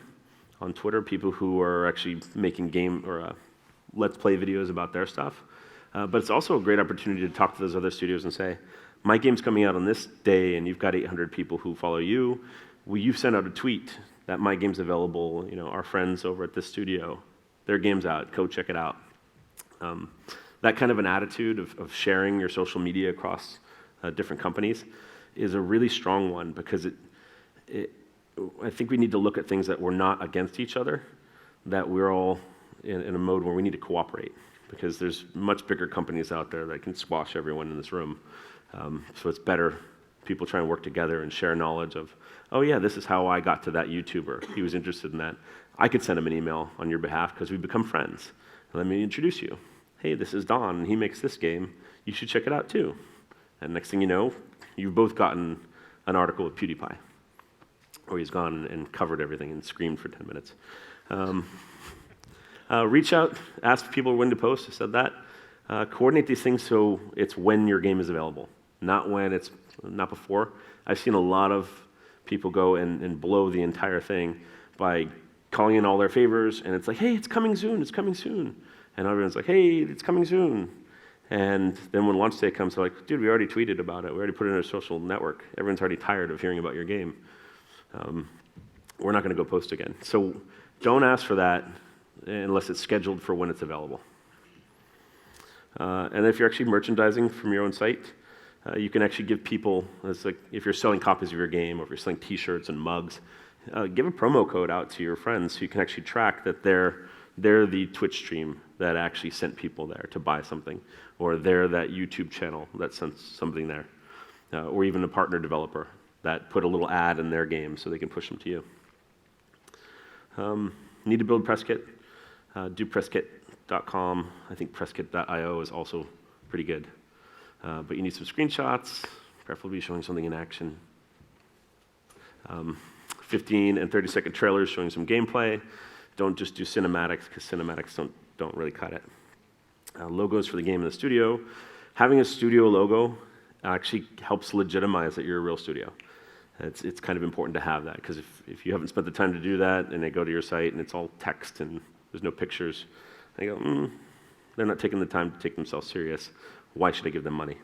on Twitter, people who are actually making game or let's play videos about their stuff. But it's also a great opportunity to talk to those other studios and say, my game's coming out on this day, and you've got 800 people who follow you. Will you send out a tweet that my game's available? You know, our friends over at this studio, their game's out. Go check it out. That kind of an attitude of sharing your social media across different companies is a really strong one, because I think we need to look at things that we're not against each other, that we're all in a mode where we need to cooperate, because there's much bigger companies out there that can squash everyone in this room. So it's better people try and work together and share knowledge of, oh yeah, this is how I got to that YouTuber. He was interested in that. I could send him an email on your behalf because we become friends. Let me introduce you. Hey, this is Don, and he makes this game. You should check it out too. And next thing you know, you've both gotten an article with PewDiePie, or he's gone and covered everything and screamed for 10 minutes. Reach out, ask people when to post. I said that. Coordinate these things so it's when your game is available, not before. I've seen a lot of people go and blow the entire thing by calling in all their favors, and it's like, hey, it's coming soon, it's coming soon. And everyone's like, hey, it's coming soon. And then when launch day comes, they're like, dude, we already tweeted about it. We already put it in our social network. Everyone's already tired of hearing about your game. We're not going to go post again. So don't ask for that unless it's scheduled for when it's available. And if you're actually merchandising from your own site, you can actually give people, it's like if you're selling copies of your game, or if you're selling t-shirts and mugs, give a promo code out to your friends so you can actually track that they're the Twitch stream that actually sent people there to buy something, or they're that YouTube channel that sent something there, or even a partner developer that put a little ad in their game so they can push them to you. Need to build press kit? Do presskit.com. I think presskit.io is also pretty good. But you need some screenshots, preferably showing something in action. 15 and 30-second trailers showing some gameplay. Don't just do cinematics, because cinematics don't really cut it. Logos for the game in the studio. Having a studio logo actually helps legitimize that you're a real studio. It's kind of important to have that, because if you haven't spent the time to do that, and they go to your site and it's all text and there's no pictures, they go, they're not taking the time to take themselves serious. Why should I give them money?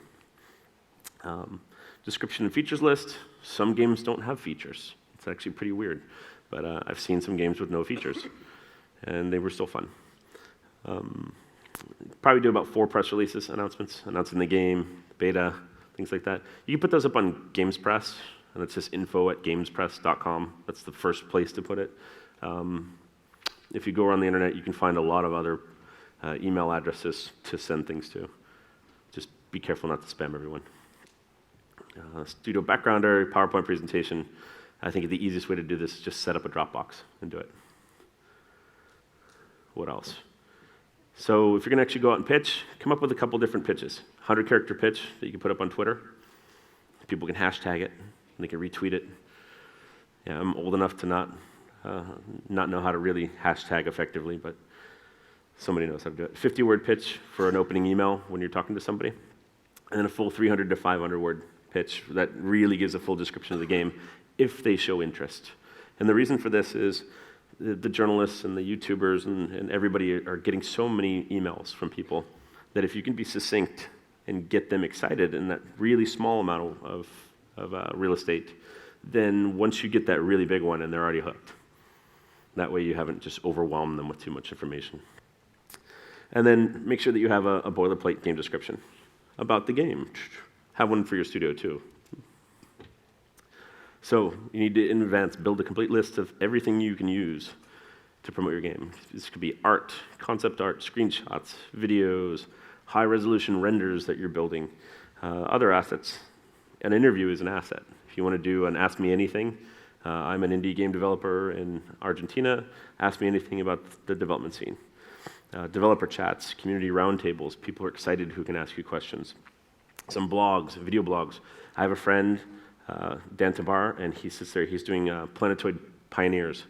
Description and features list. Some games don't have features. It's actually pretty weird. But I've seen some games with no features, and they were still fun. Probably do about 4 press releases, announcements, announcing the game, beta, things like that. You can put those up on GamesPress, and it's just info@gamespress.com. That's the first place to put it. If you go around the internet, you can find a lot of other email addresses to send things to. Just be careful not to spam everyone. Studio backgrounder, PowerPoint presentation. I think the easiest way to do this is just set up a Dropbox and do it. What else? So if you're going to actually go out and pitch, come up with a couple different pitches. 100-character pitch that you can put up on Twitter. People can hashtag it, and they can retweet it. Yeah, I'm old enough to not know how to really hashtag effectively, but somebody knows how to do it. 50-word pitch for an opening email when you're talking to somebody, and then a full 300 to 500-word pitch that really gives a full description of the game if they show interest. And the reason for this is the journalists and the YouTubers and everybody are getting so many emails from people that if you can be succinct and get them excited in that really small amount of real estate, then once you get that really big one and they're already hooked. That way you haven't just overwhelmed them with too much information. And then make sure that you have a boilerplate game description about the game. Have one for your studio too. So you need to, in advance, build a complete list of everything you can use to promote your game. This could be art, concept art, screenshots, videos, high-resolution renders that you're building, other assets. An interview is an asset. If you want to do an Ask Me Anything, I'm an indie game developer in Argentina, ask me anything about the development scene. Developer chats, community roundtables, people are excited who can ask you questions. Some blogs, video blogs. I have a friend, Dan Tabar, and he sits there, he's doing Planetoid Pioneers.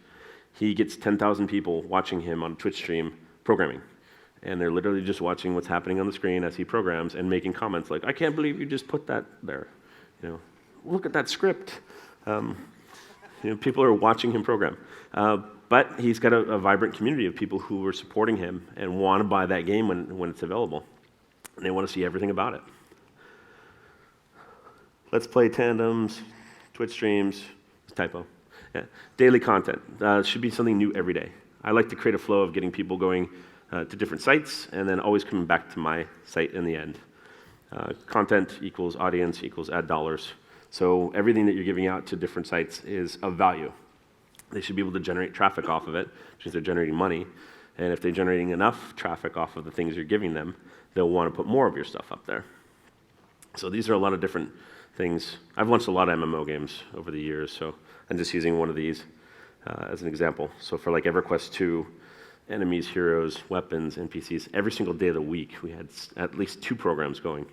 He gets 10,000 people watching him on Twitch stream programming. And they're literally just watching what's happening on the screen as he programs and making comments like, I can't believe you just put that there. You know, look at that script. People are watching him program. But he's got a vibrant community of people who are supporting him and want to buy that game when it's available. And they want to see everything about it. Let's play tandems, Twitch streams, typo. Yeah. Daily content. Should be something new every day. I like to create a flow of getting people going to different sites and then always coming back to my site in the end. Content equals audience equals ad dollars. So everything that you're giving out to different sites is of value. They should be able to generate traffic off of it, which means they're generating money. And if they're generating enough traffic off of the things you're giving them, they'll want to put more of your stuff up there. So these are a lot of different things. I've launched a lot of MMO games over the years, so I'm just using one of these as an example. So for like EverQuest 2, enemies, heroes, weapons, NPCs, every single day of the week, we had at least 2 programs going.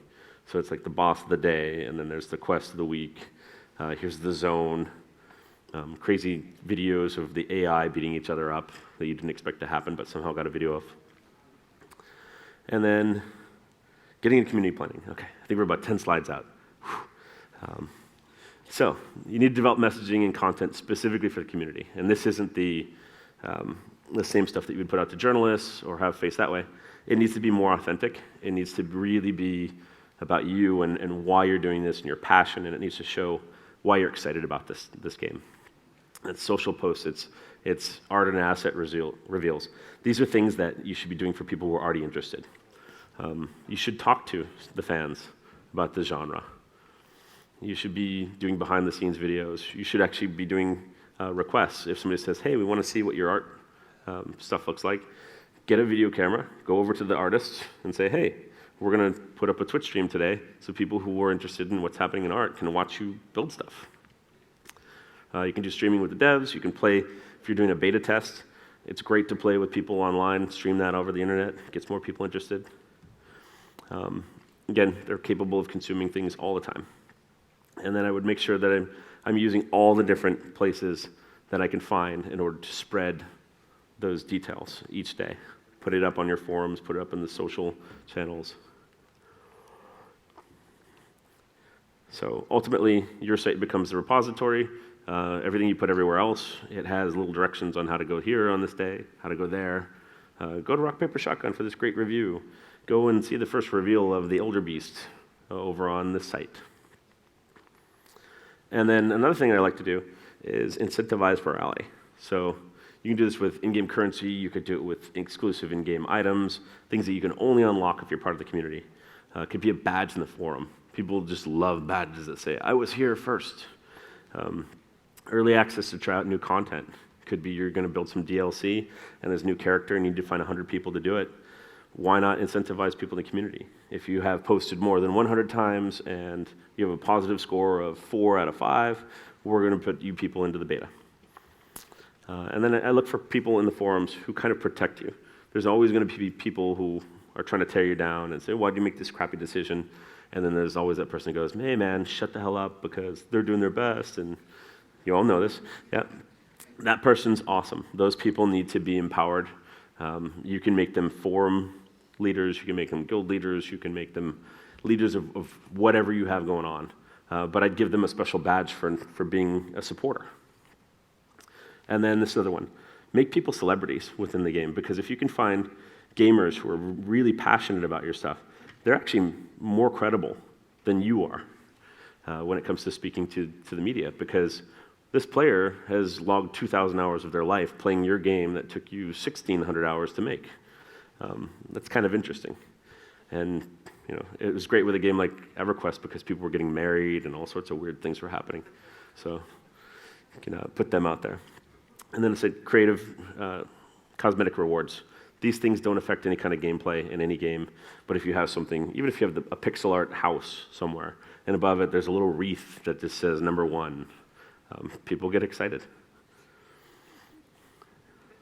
So it's like the boss of the day, and then there's the quest of the week. Here's the zone. Crazy videos of the AI beating each other up that you didn't expect to happen, but somehow got a video of. And then getting into community planning. Okay, I think we're about 10 slides out. So you need to develop messaging and content specifically for the community. And this isn't the same stuff that you would put out to journalists or have faced that way. It needs to be more authentic. It needs to really be about you and why you're doing this and your passion, and it needs to show why you're excited about this game. It's social posts, it's art and asset reveals. These are things that you should be doing for people who are already interested. You should talk to the fans about the genre. You should be doing behind-the-scenes videos. You should actually be doing requests. If somebody says, hey, we want to see what your art stuff looks like, get a video camera, go over to the artists and say, hey, we're going to put up a Twitch stream today so people who are interested in what's happening in art can watch you build stuff. You can do streaming with the devs. You can play, if you're doing a beta test, it's great to play with people online, stream that over the internet, gets more people interested. Again, they're capable of consuming things all the time. And then I would make sure that I'm using all the different places that I can find in order to spread those details each day. Put it up on your forums, put it up in the social channels. So ultimately, your site becomes the repository. Everything you put everywhere else, it has little directions on how to go here on this day, how to go there. Go to Rock, Paper, Shotgun for this great review. Go and see the first reveal of the Elder Beast over on this site. And then another thing I like to do is incentivize for rally. So you can do this with in-game currency. You could do it with exclusive in-game items, things that you can only unlock if you're part of the community. It could be a badge in the forum. People just love badges that say, I was here first. Early access to try out new content. Could be you're going to build some DLC, and there's a new character, and you need to find 100 people to do it. why not incentivize people in the community? If you have posted more than 100 times and you have a positive score of 4 out of 5, we're going to put you people into the beta. And then I look for people in the forums who kind of protect you. There's always going to be people who are trying to tear you down and say, why do you make this crappy decision? And then there's always that person who goes, hey man, shut the hell up because they're doing their best. And you all know this. Yeah, that person's awesome. Those people need to be empowered. You can make them forum leaders, you can make them guild leaders, you can make them leaders of whatever you have going on. But I'd give them a special badge for being a supporter. And then this other one, make people celebrities within the game, because if you can find gamers who are really passionate about your stuff, they're actually more credible than you are when it comes to speaking to the media, because this player has logged 2,000 hours of their life playing your game that took you 1,600 hours to make. That's kind of interesting. And it was great with a game like EverQuest because people were getting married and all sorts of weird things were happening. So you can put them out there. And then it said creative cosmetic rewards. These things don't affect any kind of gameplay in any game, but if you have something, even if you have a pixel art house somewhere, and above it there's a little wreath that just says #1, people get excited.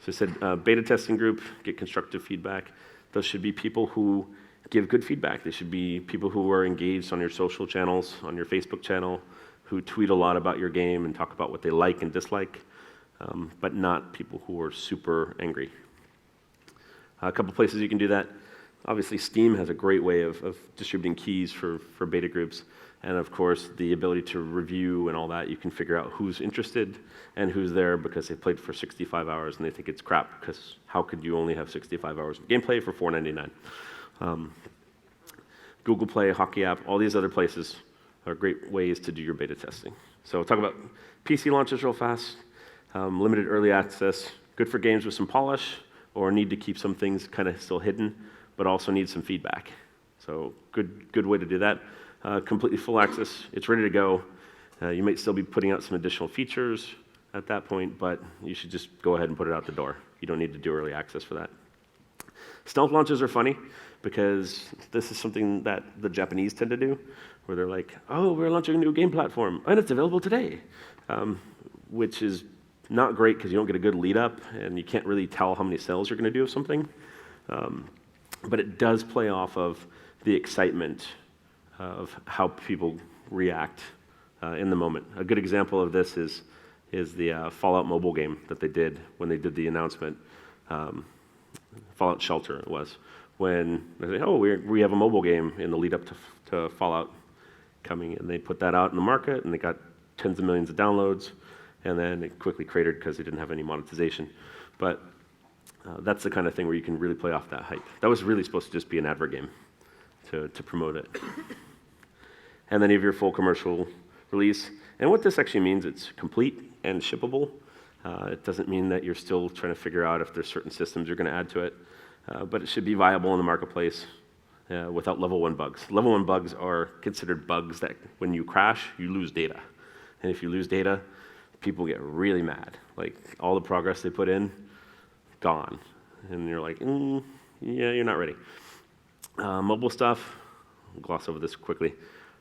So it said beta testing group, get constructive feedback. Those should be people who give good feedback. They should be people who are engaged on your social channels, on your Facebook channel, who tweet a lot about your game and talk about what they like and dislike, but not people who are super angry. A couple places you can do that. Obviously, Steam has a great way of distributing keys for beta groups. And of course, the ability to review and all that, you can figure out who's interested and who's there because they played for 65 hours and they think it's crap, because how could you only have 65 hours of gameplay for $4.99? Google Play, Hockey App, all these other places are great ways to do your beta testing. So we'll talk about PC launches real fast, limited early access, good for games with some polish, or need to keep some things kind of still hidden, but also need some feedback. So good way to do that. Completely full access, it's ready to go. You might still be putting out some additional features at that point, but you should just go ahead and put it out the door. You don't need to do early access for that. Stealth launches are funny because this is something that the Japanese tend to do, where they're like, oh, we're launching a new game platform, and it's available today, which is not great because you don't get a good lead up, and you can't really tell how many sales you're going to do of something. But it does play off of the excitement of how people react in the moment. A good example of this is the Fallout mobile game that they did when they did the announcement. Fallout Shelter it was, when they say, oh, we have a mobile game in the lead up to Fallout coming, and they put that out in the market, and they got tens of millions of downloads, and then it quickly cratered because they didn't have any monetization. But that's the kind of thing where you can really play off that hype. That was really supposed to just be an advert game to promote it. And then you have your full commercial release. And what this actually means, it's complete and shippable. It doesn't mean that you're still trying to figure out if there's certain systems you're going to add to it, but it should be viable in the marketplace without level 1 bugs. Level 1 bugs are considered bugs that when you crash, you lose data. And if you lose data, people get really mad. Like all the progress they put in, gone. And you're like, yeah, you're not ready. Mobile stuff, I'll gloss over this quickly.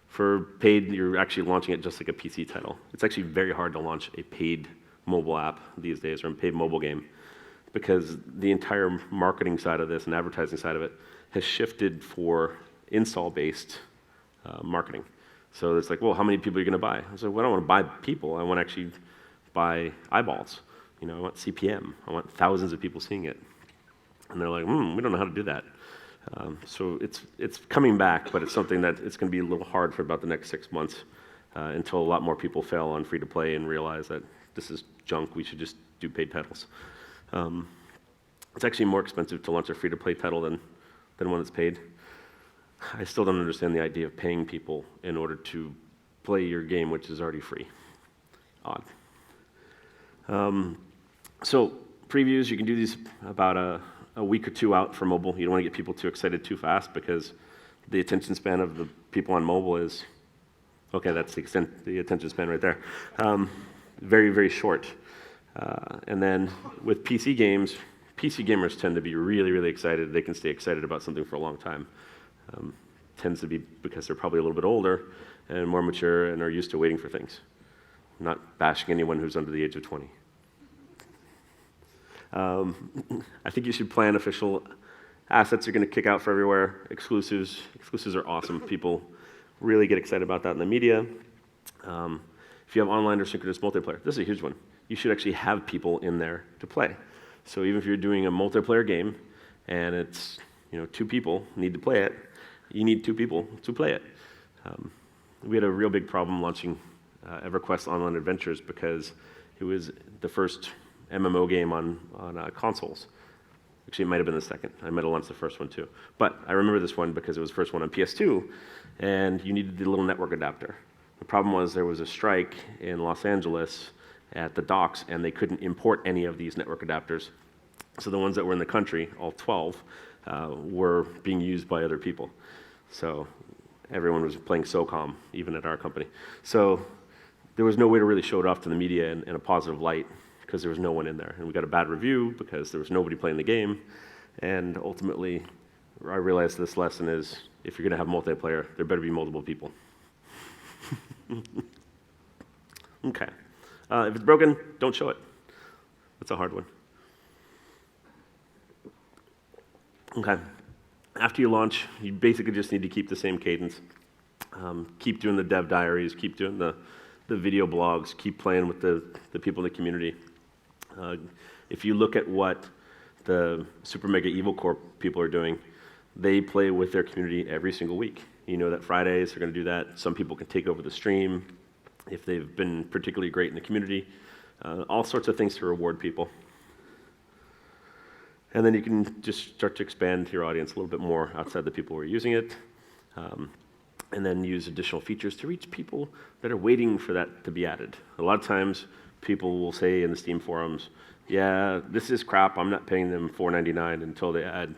For paid, you're actually launching it just like a PC title. It's actually very hard to launch a paid mobile app these days, or a paid mobile game, because the entire marketing side of this and advertising side of it has shifted for install-based marketing. So it's like, well, how many people are you going to buy? I was like, well, I don't want to buy people. I want to actually buy eyeballs. I want CPM. I want thousands of people seeing it. And they're like, we don't know how to do that. So it's coming back, but it's something that it's going to be a little hard for about the next 6 months until a lot more people fail on free-to-play and realize that this is junk, we should just do paid titles. It's actually more expensive to launch a free-to-play title than one that's paid. I still don't understand the idea of paying people in order to play your game, which is already free. Odd. So previews, you can do these about a week or two out for mobile. You don't want to get people too excited too fast because the attention span of the people on mobile is, okay, that's the attention span right there. Very, very short. And then with PC games, PC gamers tend to be really, really excited. They can stay excited about something for a long time. Tends to be because they're probably a little bit older and more mature and are used to waiting for things. I'm not bashing anyone who's under the age of 20. I think you should plan official assets you're going to kick out for everywhere. Exclusives. Exclusives are awesome. People really get excited about that in the media. If you have online or synchronous multiplayer, this is a huge one. You should actually have people in there to play. So even if you're doing a multiplayer game and it's 2 people need to play it, you need 2 people to play it. We had a real big problem launching EverQuest Online Adventures because it was the first MMO game on consoles. Actually, it might have been the second. I might have launched the first one too. But I remember this one because it was the first one on PS2, and you needed the little network adapter. The problem was there was a strike in Los Angeles at the docks, and they couldn't import any of these network adapters. So the ones that were in the country, all 12, were being used by other people. So everyone was playing SOCOM, even at our company. So there was no way to really show it off to the media in a positive light because there was no one in there. And we got a bad review because there was nobody playing the game. And ultimately, I realized this lesson is if you're going to have multiplayer, there better be multiple people. Okay. If it's broken, don't show it. That's a hard one. Okay. After you launch, you basically just need to keep the same cadence. Keep doing the dev diaries, keep doing the video blogs, keep playing with the people in the community. If you look at what the Super Mega Evil Corp people are doing, they play with their community every single week. You know that Fridays they're going to do that. Some people can take over the stream if they've been particularly great in the community. All sorts of things to reward people. And then you can just start to expand your audience a little bit more outside the people who are using it. And then use additional features to reach people that are waiting for that to be added. A lot of times people will say in the Steam forums, yeah, this is crap, I'm not paying them $4.99 until they add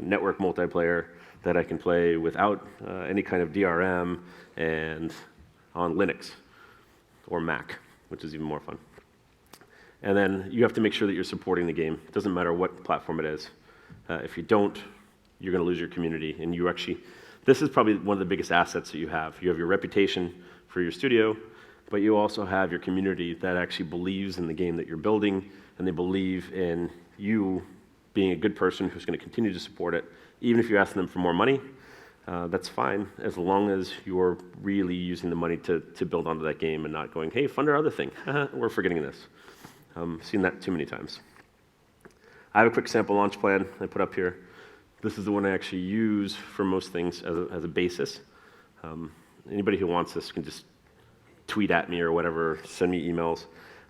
network multiplayer that I can play without any kind of DRM and on Linux or Mac, which is even more fun. And then you have to make sure that you're supporting the game. It doesn't matter what platform it is. If you don't, you're going to lose your community. And this is probably one of the biggest assets that you have. You have your reputation for your studio, but you also have your community that actually believes in the game that you're building, and they believe in you being a good person who's going to continue to support it. Even if you ask them for more money, that's fine, as long as you're really using the money to build onto that game and not going, hey, fund our other thing. We're forgetting this. Seen that too many times. I have a quick sample launch plan I put up here. This is the one I actually use for most things as a basis. Anybody who wants this can just tweet at me or whatever, send me emails,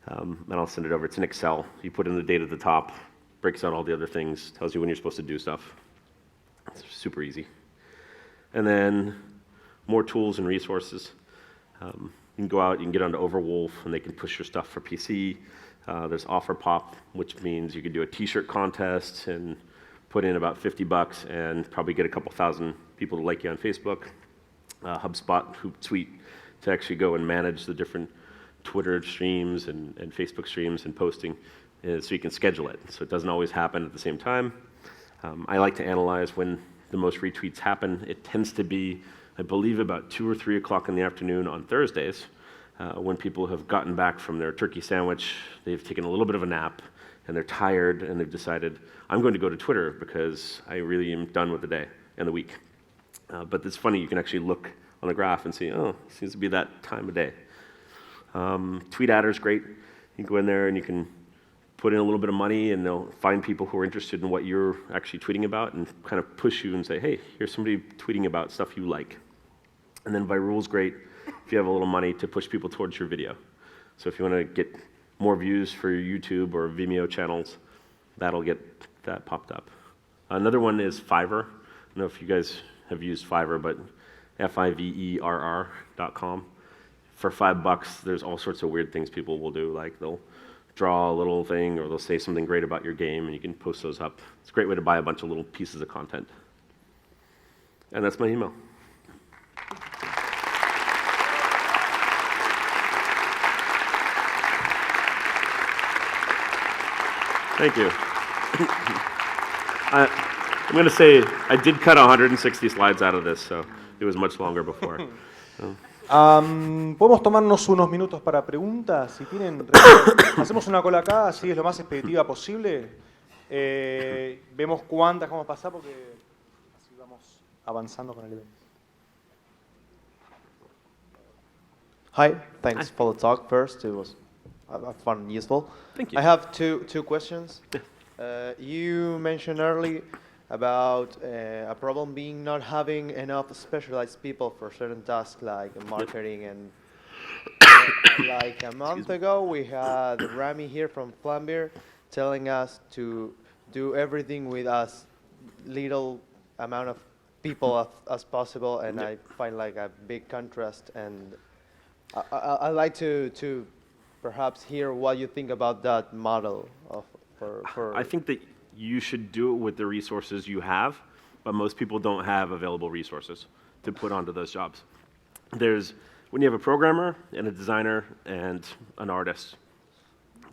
and I'll send it over. It's in Excel. You put in the date at the top, breaks out all the other things, tells you when you're supposed to do stuff. It's super easy. And then more tools and resources. You can go out, you can get onto Overwolf, and they can push your stuff for PC. There's OfferPop, which means you could do a t-shirt contest and put in about $50 and probably get a couple thousand people to like you on Facebook. HubSpot, Hootsuite, to actually go and manage the different Twitter streams and Facebook streams and posting, so you can schedule it. So it doesn't always happen at the same time. I like to analyze when the most retweets happen. It tends to be, I believe, about 2 or 3 o'clock in the afternoon on Thursdays, when people have gotten back from their turkey sandwich, they've taken a little bit of a nap, and they're tired, and they've decided, I'm going to go to Twitter because I really am done with the day and the week. But it's funny, you can actually look on the graph and see, oh, it seems to be that time of day. Tweet Adder is great. You can go in there and you can put in a little bit of money, and they'll find people who are interested in what you're actually tweeting about and kind of push you and say, hey, here's somebody tweeting about stuff you like. And then Viral's great if you have a little money to push people towards your video. So if you want to get more views for your YouTube or Vimeo channels, that'll get that popped up. Another one is Fiverr. I don't know if you guys have used Fiverr, but fiverr.com. For $5, there's all sorts of weird things people will do, like they'll draw a little thing or they'll say something great about your game, and you can post those up. It's a great way to buy a bunch of little pieces of content. And that's my email. Thank you. I'm going to say I did cut 160 slides out of this, so it was much longer before. ¿Podemos tomarnos unos minutos para preguntas? Si tienen, hacemos una cola acá, así es lo más expeditiva posible. Vemos cuántas vamos a pasar porque así vamos avanzando con el evento. Hi, thanks for the talk first. It was fun and useful. Thank you. I have two questions. You mentioned earlier about a problem being not having enough specialized people for certain tasks like marketing and like a month ago we had Rami here from Flambeer telling us to do everything with as little amount of people as possible, and I find like a big contrast, and I'd like to perhaps hear what you think about that model of for I think that you should do it with the resources you have, but most people don't have available resources to put onto those jobs. When you have a programmer and a designer and an artist,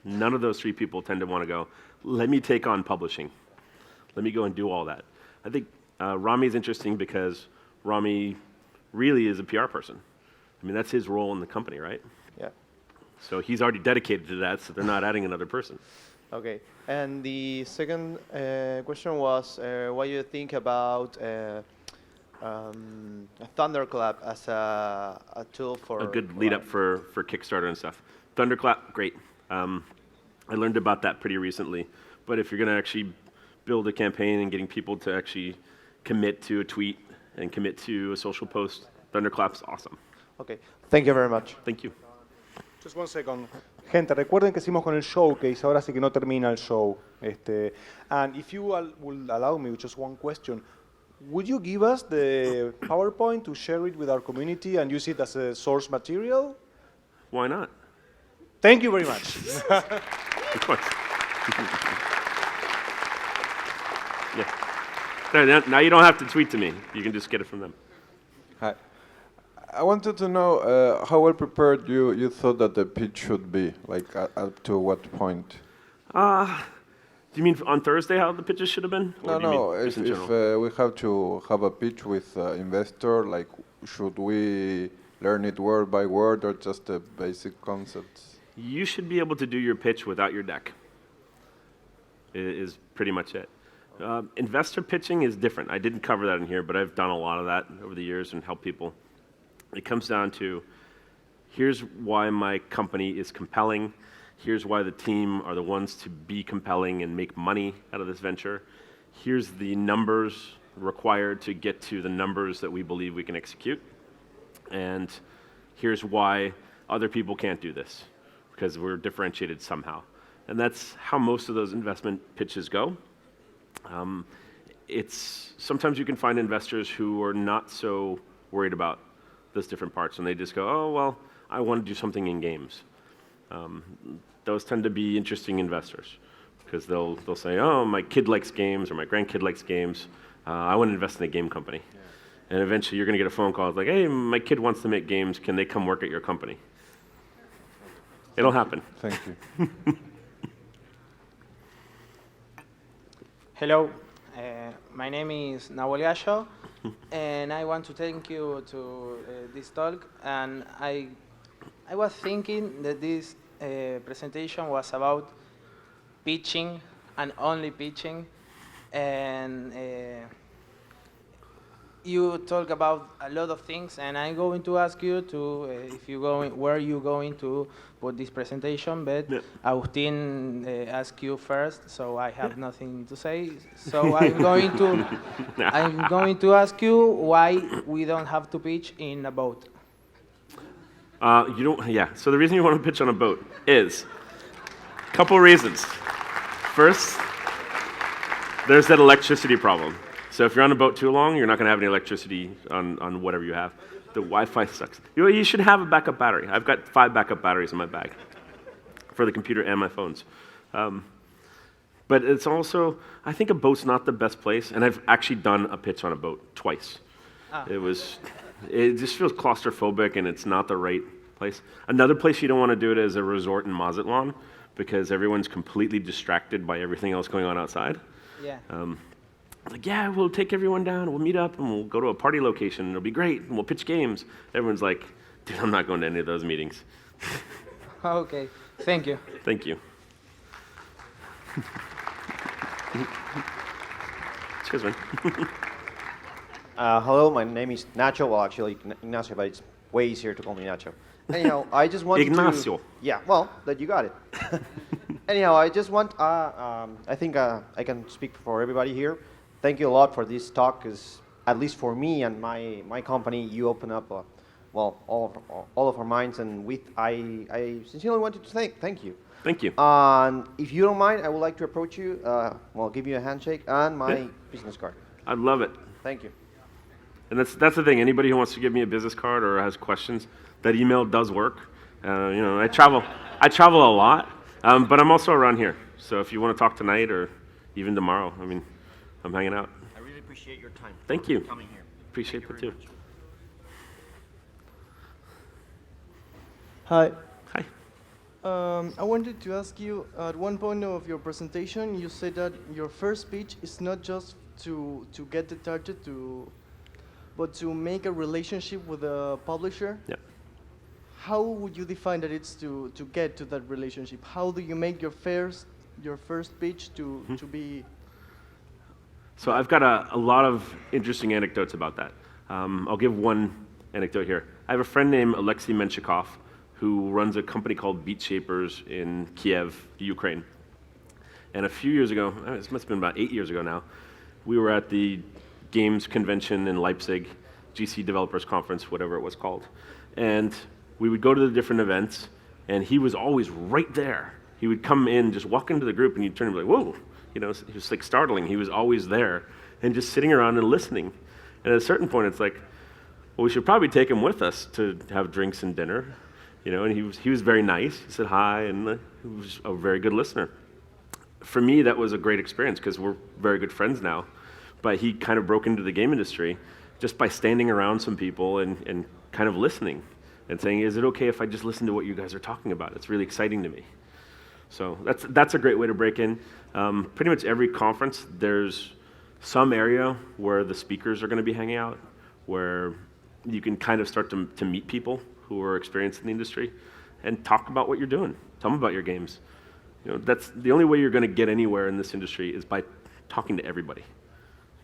none of those three people tend to want to go, let me take on publishing. Let me go and do all that. I think Rami is interesting because Rami really is a PR person. I mean, that's his role in the company, right? Yeah. So he's already dedicated to that, so they're not adding another person. Okay, and the second question was what you think about a Thunderclap as a tool for A good lead up for Kickstarter and stuff. Thunderclap, great. I learned about that pretty recently. But if you're going to actually build a campaign and getting people to actually commit to a tweet and commit to a social post, Thunderclap's awesome. Okay, thank you very much. Thank you. Just one second. Gente, recuerden que hicimos con el showcase, ahora sí que no termina el show. And if you will allow me with just one question, would you give us the PowerPoint to share it with our community and use it as a source material? Why not? Thank you very much. Of course. Yeah. Now you don't have to tweet to me. You can just get it from them. Hi. I wanted to know how well prepared you thought that the pitch should be, like up to what point? Do you mean on Thursday how the pitches should have been? Or do you mean If just in general? we have to have a pitch with investor, like should we learn it word by word or just the basic concepts? You should be able to do your pitch without your deck. Is pretty much it. Investor pitching is different. I didn't cover that in here, but I've done a lot of that over the years and helped people. It comes down to, here's why my company is compelling. Here's why the team are the ones to be compelling and make money out of this venture. Here's the numbers required to get to the numbers that we believe we can execute. And here's why other people can't do this, because we're differentiated somehow. And that's how most of those investment pitches go. Sometimes you can find investors who are not so worried about those different parts, and they just go, oh, well, I want to do something in games. Those tend to be interesting investors, because they'll say, oh, my kid likes games, or my grandkid likes games. I want to invest in a game company. Yeah. And eventually you're going to get a phone call, it's like, hey, my kid wants to make games. Can they come work at your company? It'll happen. Thank you. Hello, my name is Nahuel Gallo, and I want to thank you to this talk. And I was thinking that this presentation was about pitching and only pitching, and you talk about a lot of things, and I'm going to ask you to where you going to put this presentation, but yeah. Agustin asked you first, so I have nothing to say. So I'm going to ask you why we don't have to pitch in a boat. So the reason you want to pitch on a boat is a couple reasons. First, there's that electricity problem. So if you're on a boat too long, you're not going to have any electricity on whatever you have. The Wi-Fi sucks. You should have a backup battery. I've got 5 backup batteries in my bag for the computer and my phones. But it's also, I think a boat's not the best place, and I've actually done a pitch on a boat twice. It just feels claustrophobic, and it's not the right place. Another place you don't want to do it is a resort in Mazatlan, because everyone's completely distracted by everything else going on outside. Yeah. Like, yeah, we'll take everyone down, we'll meet up, and we'll go to a party location, it'll be great, and we'll pitch games. Everyone's like, dude, I'm not going to any of those meetings. Okay. Thank you. Thank you. Cheers, man. Hello, my name is Nacho. Well, actually, Ignacio, but it's way easier to call me Nacho. Anyhow, I just wanted Ignacio. to... Yeah, well, that you got it. Anyhow, I just want... I think I can speak for everybody here. Thank you a lot for this talk, because at least for me and my company, you open up, well, all of our minds, and I sincerely wanted to thank you. Thank you. And if you don't mind, I would like to approach you, well, give you a handshake and my business card. I'd love it. Thank you. And that's the thing. Anybody who wants to give me a business card or has questions, that email does work. You know, I travel a lot, but I'm also around here. So if you want to talk tonight or even tomorrow, I mean, I'm hanging out. I really appreciate your time. Thank you. Coming here. Appreciate that too. Hi. Hi. I wanted to ask you, at one point of your presentation, you said that your first speech is not just to get the target but to make a relationship with a publisher. Yep. How would you define that it's to get to that relationship? How do you make your first pitch to be? So I've got a lot of interesting anecdotes about that. I'll give one anecdote here. I have a friend named Alexei Menshikov who runs a company called Beat Shapers in Kiev, Ukraine. And a few years ago, this must have been about 8 years ago now, we were at the games convention in Leipzig, GC Developers Conference, whatever it was called. And we would go to the different events, and he was always right there. He would come in, just walk into the group, and he'd turn and be like, whoa, you know, it was like startling. He was always there and just sitting around and listening. And at a certain point, it's like, well, we should probably take him with us to have drinks and dinner, you know, and he was very nice. He said hi, and he was a very good listener. For me, that was a great experience because we're very good friends now. But he kind of broke into the game industry just by standing around some people and kind of listening and saying, is it okay if I just listen to what you guys are talking about? It's really exciting to me. So that's a great way to break in. Pretty much every conference, there's some area where the speakers are going to be hanging out, where you can kind of start to meet people who are experienced in the industry and talk about what you're doing. Tell them about your games. You know, that's the only way you're going to get anywhere in this industry is by talking to everybody.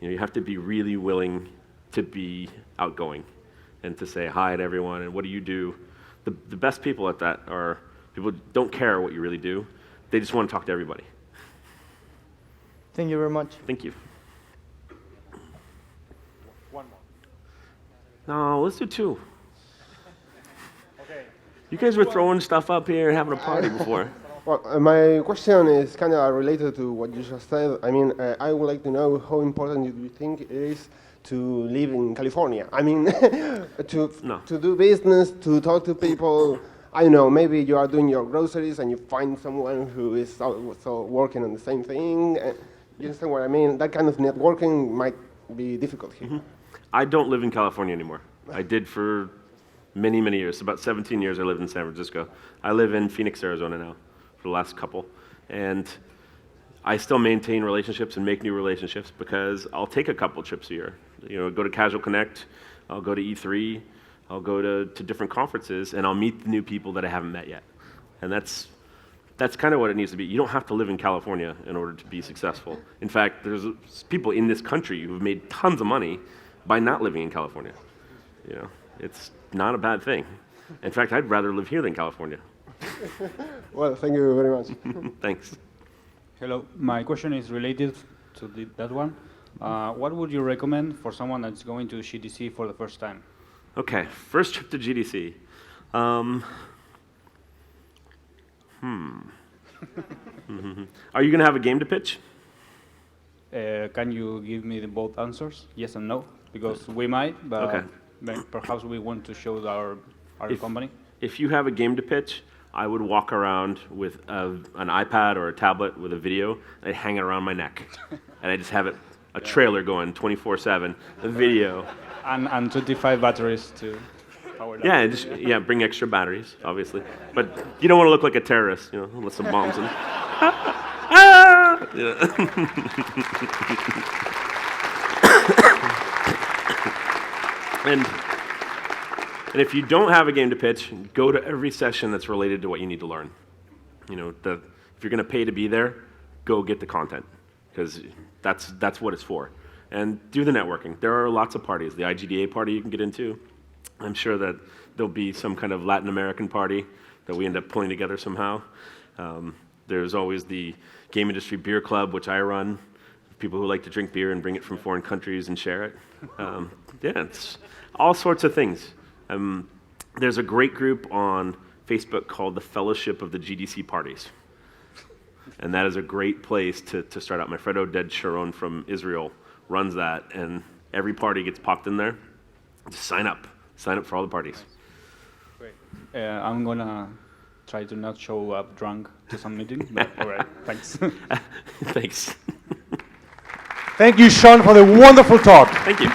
You know, you have to be really willing to be outgoing and to say hi to everyone and what do you do. The best people at that are people who don't care what you really do. They just want to talk to everybody. Thank you very much. Thank you. One more. No, let's do two. Okay. You guys were throwing stuff up here and having a party before. Well, my question is kind of related to what you just said. I mean, I would like to know how important you think it is to live in California. I mean, to do business, to talk to people. I don't know, maybe you are doing your groceries and you find someone who is also working on the same thing. You understand what I mean? That kind of networking might be difficult here. Mm-hmm. I don't live in California anymore. I did for many, many years. About 17 years I lived in San Francisco. I live in Phoenix, Arizona now for the last couple. And I still maintain relationships and make new relationships because I'll take a couple trips a year. You know, go to Casual Connect, I'll go to E3, I'll go to different conferences, and I'll meet the new people that I haven't met yet. And that's kind of what it needs to be. You don't have to live in California in order to be successful. In fact, there's people in this country who've made tons of money by not living in California. You know, it's not a bad thing. In fact, I'd rather live here than California. Well, thank you very much. Thanks. Hello, my question is related to that one. What would you recommend for someone that's going to GDC for the first time? Okay, first trip to GDC. Are you going to have a game to pitch? Can you give me both answers, yes and no? Because we might, but Okay. Perhaps we want to show our company. If you have a game to pitch, I would walk around with an iPad or a tablet with a video. I'd hang it around my neck, and I just have a trailer going 24/7, a video. And 25 batteries too. power line. Yeah, just, yeah, bring extra batteries, obviously. But you don't want to look like a terrorist, with some bombs in. And if you don't have a game to pitch, go to every session that's related to what you need to learn. If you're going to pay to be there, go get the content, because that's what it's for. And do the networking. There are lots of parties. The IGDA party you can get into. I'm sure that there'll be some kind of Latin American party that we end up pulling together somehow. There's always the Game Industry Beer Club, which I run. People who like to drink beer and bring it from foreign countries and share it. Yeah, it's all sorts of things. There's a great group on Facebook called the Fellowship of the GDC Parties. And that is a great place to start out. My friend Oded Sharon from Israel runs that, and every party gets popped in there. Just sign up for all the parties. Great. I'm gonna try to not show up drunk to some meeting, but all right, thanks. Thanks. Thank you, Sean, for the wonderful talk. Thank you.